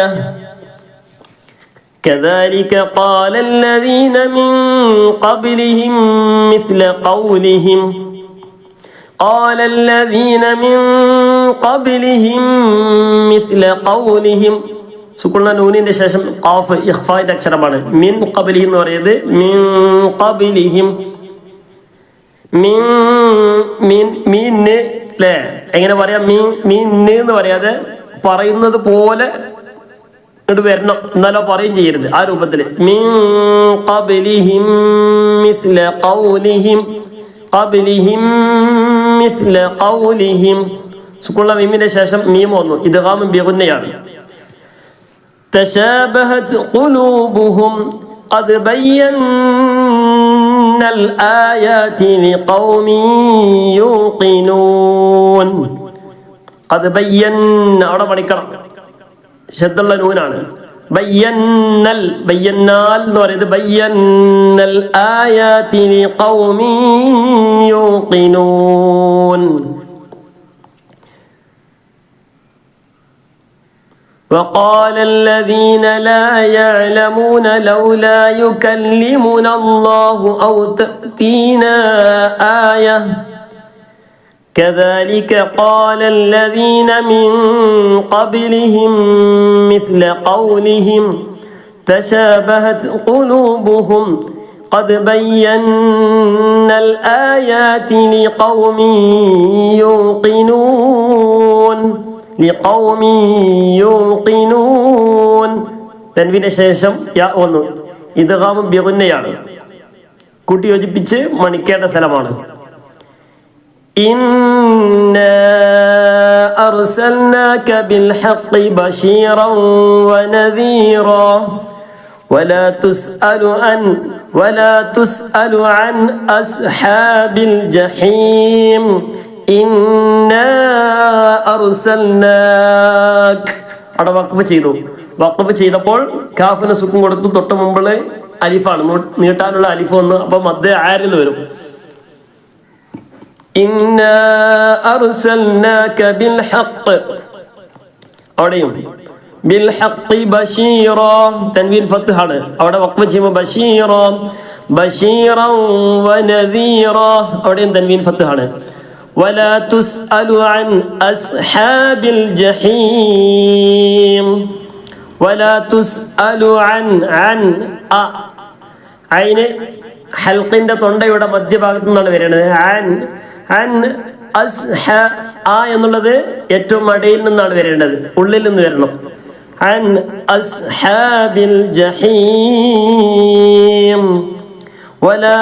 كذلك قال الذين من قبلهم مثل قولهم قال الذين من قبلهم مثل قولهم. സുക്കുള്ള നൂനിന്റെ ശേഷം ഖാഫ് ഇഖ്ഫാന്റെ അക്ഷരമാണ്. മിൻ ഖബലിഹി എന്ന് പറയുന്നത് മിൻ ഖബലിഹിം. മീന് അല്ലേ? എങ്ങനെ പറയാം? മീന് എന്ന് പറയാതെ പറയുന്നത് പോലെ ഇങ്ങോട്ട് വരണം, എന്നാലോ പറയും ചെയ്യരുത്. ആ രൂപത്തില് മിൻ ഖബലിഹിം മിസ്ല ഖൗലിഹിം. ഖബലിഹിം മിസ്ല ഖൗലിഹിം. സുക്കുള്ള മീമിന്റെ ശേഷം മീം വന്നു. ഇദ്ഗാം ബിഗുന്നയാണ്. تشابهت قلوبهم قد بينا الآيات لقوم يوقنون. قد بينا അവിടെ പഠിക്കണം. ശബ്ദമുള്ള നൂനാണ്. ബയ്യന്നൽ ബയ്യന്നാൽ എന്ന് പറയുന്നത് ബയ്യന്നൽ ആയാതി ലിഖൗമി യൂഖിനൂൻ. وقال الذين لا يعلمون لولا يكلمنا الله أو تأتينا آية كذلك قال الذين من قبلهم مثل قولهم تشابهت قلوبهم قد بينا الآيات لقوم يوقنون തൻവീന് ശേഷം യാ വന്നു. ഇദ്ഗാം ബിഗുന്നയാണ്, കൂട്ടി യോജിപ്പിച്ച് മണിക്കേണ്ട സ്ഥലമാണ്. إنا أرسلناك بالحق بشيرا ونذيرا ولا تسأل عن أصحاب الجحيم إنا أرسلناك. അവിടെ വഖഫ് ചെയ്തു. വഖഫ് ചെയ്തപ്പോൾ കാഫിന് സുക്കൂൻ കൊടുത്തു. തൊട്ട് മുമ്പുള്ള അലിഫാണ്, നീട്ടാനുള്ള അലിഫ് വന്നു. അപ്പൊ മദ്ദ് ആരിൽ വരും. إنا أرسلناك بالحق അവിടെയും بالحق بشيرا തൻവീൻ ഫത്ഹാണ്. അവിടെ വഖഫ് ചെയ്യുമ്പോൾ بشيرا ونذيرا അവിടെയും തൻവീൻ ഫത്ഹാണ്. ولا تسأل عن أصحاب الجحيم ولا تسأل عن ഐന് ഹൽഖിന്റെ തൊണ്ടയുടെ മധ്യഭാഗത്തു നിന്നാണ് വരുന്നത്. എന്നുള്ളത് ഏറ്റവും അടിയിൽ നിന്നാണ് വരേണ്ടത്, ഉള്ളിൽ നിന്ന് വരണം. عن أصحاب الجحيم ولا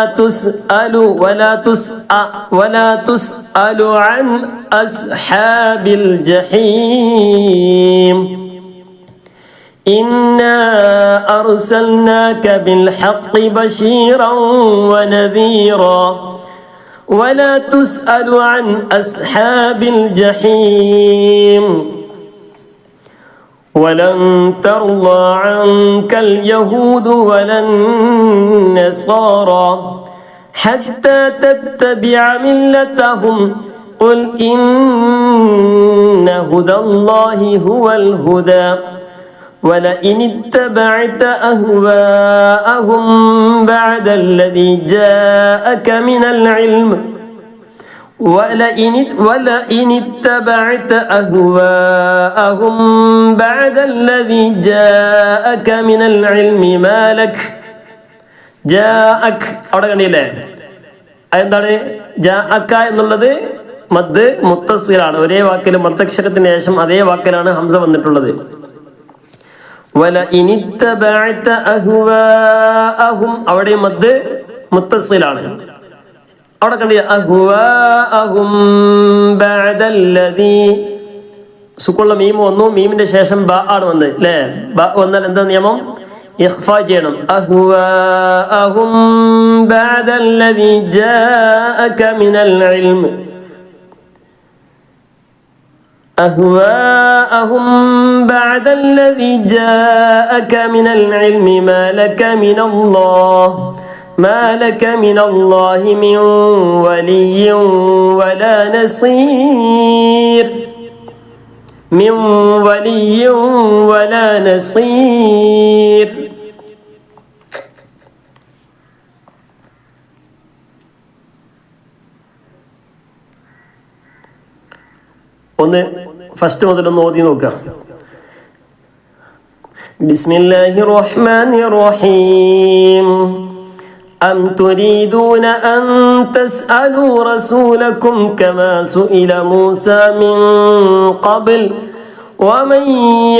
تسأل عن أصحاب الجحيم إنا أرسلناك بالحق بشيرا ونذيرا ولا تسأل عن أصحاب الجحيم ولن ترضى عنك اليهود ولا النصارى حتى تتبع ملتهم قل إن هدى الله هو الهدى ولئن اتبعت أهواءهم بعد الذي جاءك من العلم ولئن اتبعت أهواءهم بعد الذي جاءك من العلم ما لك جاءك അവിടെ കണ്ടില്ലേ? എന്താണ് ജാഅക എന്നുള്ളത്? മദ് മുത്തസിലാണ്. ഒരേ വാക്കിൽ മദ്ദക്ഷരത്തിന് ശേഷം അതേ വാക്കിലാണ് ഹംസ വന്നിട്ടുള്ളത്. ولئن اتبعت أهواءهم അവിടെ മദ് മുത്തസിലാണ്. അവിടെ കണ്ടില്ലേ? അഹ്വാഅഹും ബഅദല്ലദീ സുക്കുള്ള മീം വന്നു. മീമിന്റെ ശേഷം ബ ആണ് വന്നത് അല്ലേ? ബ വന്നാൽ എന്താ നിയമം? ഇഖ്ഫാ ചെയ്യണം. അഹ്വാഅഹും ബഅദല്ലദീ ജാഅക മിനൽ ഇൽം أهواءهم بعد الذي جاءك من العلم ما لك من الله من ولي ولا نصير ഒന്ന് ഫസ്റ്റ് മുതലൊന്ന് ഓതി നോക്കുക. ബിസ്മില്ലാഹിർ റഹ്മാനിർ റഹീം. أم تريدون أن تسألوا رسولكم كما سئل موسى من قبل ومن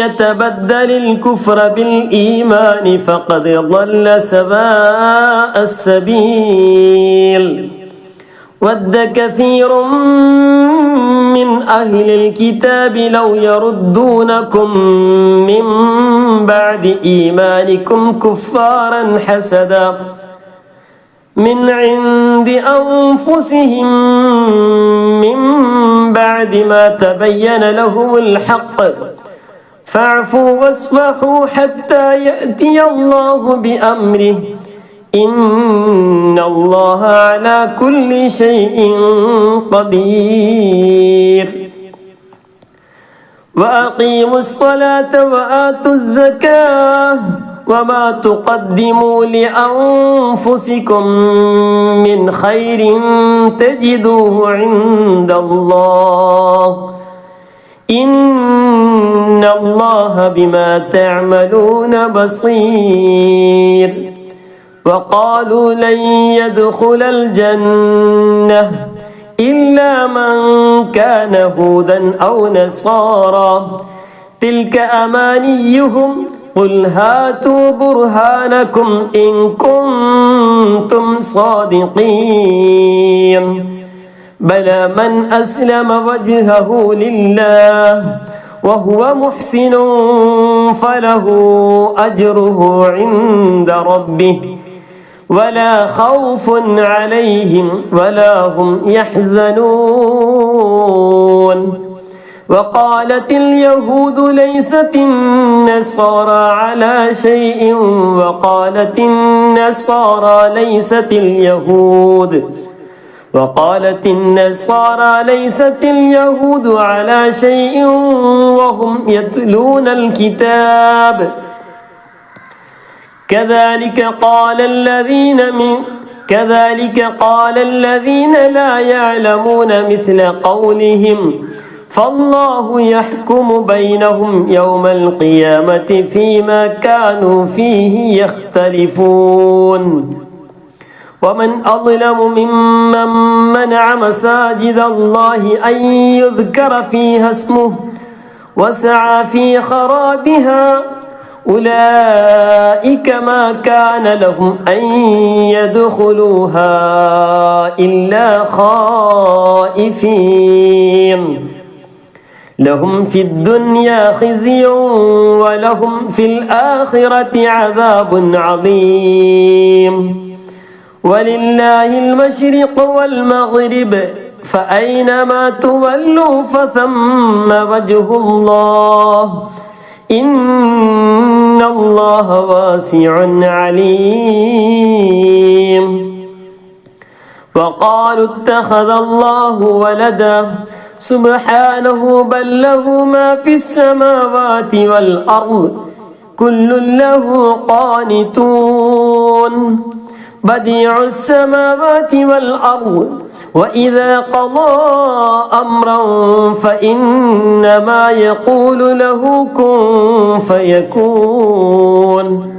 يتبدل الكفر بالإيمان فقد ضل سواء السبيل ود كثير من أهل الكتاب لو يردونكم من بعد إيمانكم كفارا حسدا من عند أنفسهم من بعد ما تبين لهم الحق فاعفوا واصفحوا حتى يأتي الله بأمره إن الله على كل شيء قدير وأقيموا الصلاة وآتوا الزكاة وما تقدموا لأنفسكم من خير تجدوه عند الله إن الله بما تعملون بصير وقالوا لن يدخل الجنة إلا من كان هودا أو نصارى تلك أمانيهم قل هاتوا برهانكم إن كنتم صادقين بلى من أسلم وجهه لله وهو محسن فله أجره عند ربه ولا خوف عليهم ولا هم يحزنون وقالت اليهود ليست النصارى على شيء وقالت النصارى ليست اليهود على شيء وهم يتلون الكتاب كذلك قال الذين لا يعلمون مثل قولهم فالله يحكم بينهم يوم القيامة فيما كانوا فيه يختلفون ومن أظلم ممن منع مساجد الله أن يذكر فيها اسمه وسعى في خرابها أولئك ما كان لهم أن يدخلوها إلا خائفين لهم في الدنيا خزي ولهم في الآخرة عذاب عظيم ولله المشرق والمغرب فأينما تولوا فثم وجه الله إن الله واسع عليم وقالوا اتخذ الله ولدا سبحانه بل له ما في السماوات والأرض كل له قانتون بديع السماوات والأرض وإذا قضى أمرا فإنما يقول له كن فيكون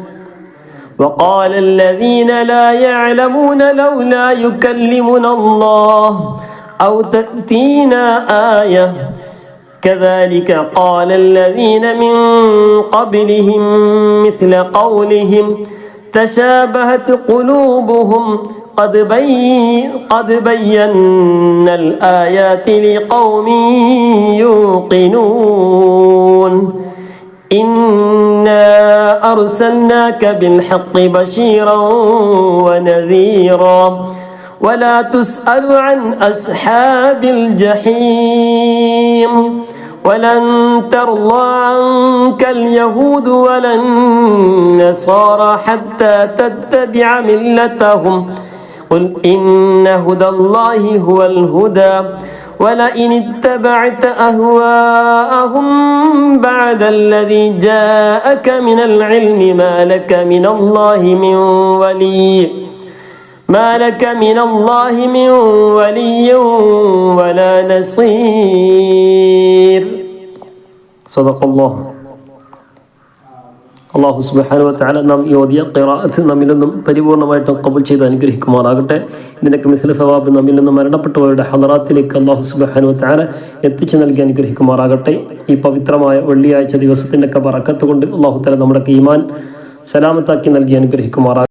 وقال الذين لا يعلمون لولا يكلمنا الله أو تأتينا آية كذلك قال الذين من قبلهم مثل قولهم تشابهت قلوبهم قد بينا الآيات لقوم يوقنون إنا أرسلناك بالحق بشيرا ونذيرا ولا تسأل عن أصحاب الجحيم ولن ترضى عنك اليهود ولا النصارى حتى تتبع ملتهم قل إن هدى الله هو الهدى ولئن اتبعت أهواءهم بعد الذي جاءك من العلم ما لك من الله من ولي ولا نصير صدق الله അള്ളാഹു സുബ്ഹാനഹു വ തആല നാം ഓതിയ ഖിറാഅത്ത് നമ്മിൽ നിന്നും പരിപൂർണമായിട്ടും ഖബൂൽ ചെയ്ത് അനുഗ്രഹിക്കുമാറാകട്ടെ. ഇതിനൊക്കെ മിസ്ല സവാബ് നമ്മിൽ നിന്നും മരണപ്പെട്ടവരുടെ ഹളറാത്തിലേക്ക് അള്ളാഹു സുബ്ഹാനഹു വ തആല എത്തിച്ചു നൽകി അനുഗ്രഹിക്കുമാറാകട്ടെ. ഈ പവിത്രമായ വെള്ളിയാഴ്ച ദിവസത്തിൻ്റെ ഒക്കെ ബറക്കത്ത് കൊണ്ട് അള്ളാഹു തആല നമ്മുടെ ഈമാൻ സലാമത്താക്കി നൽകി അനുഗ്രഹിക്കുമാറാകട്ടെ.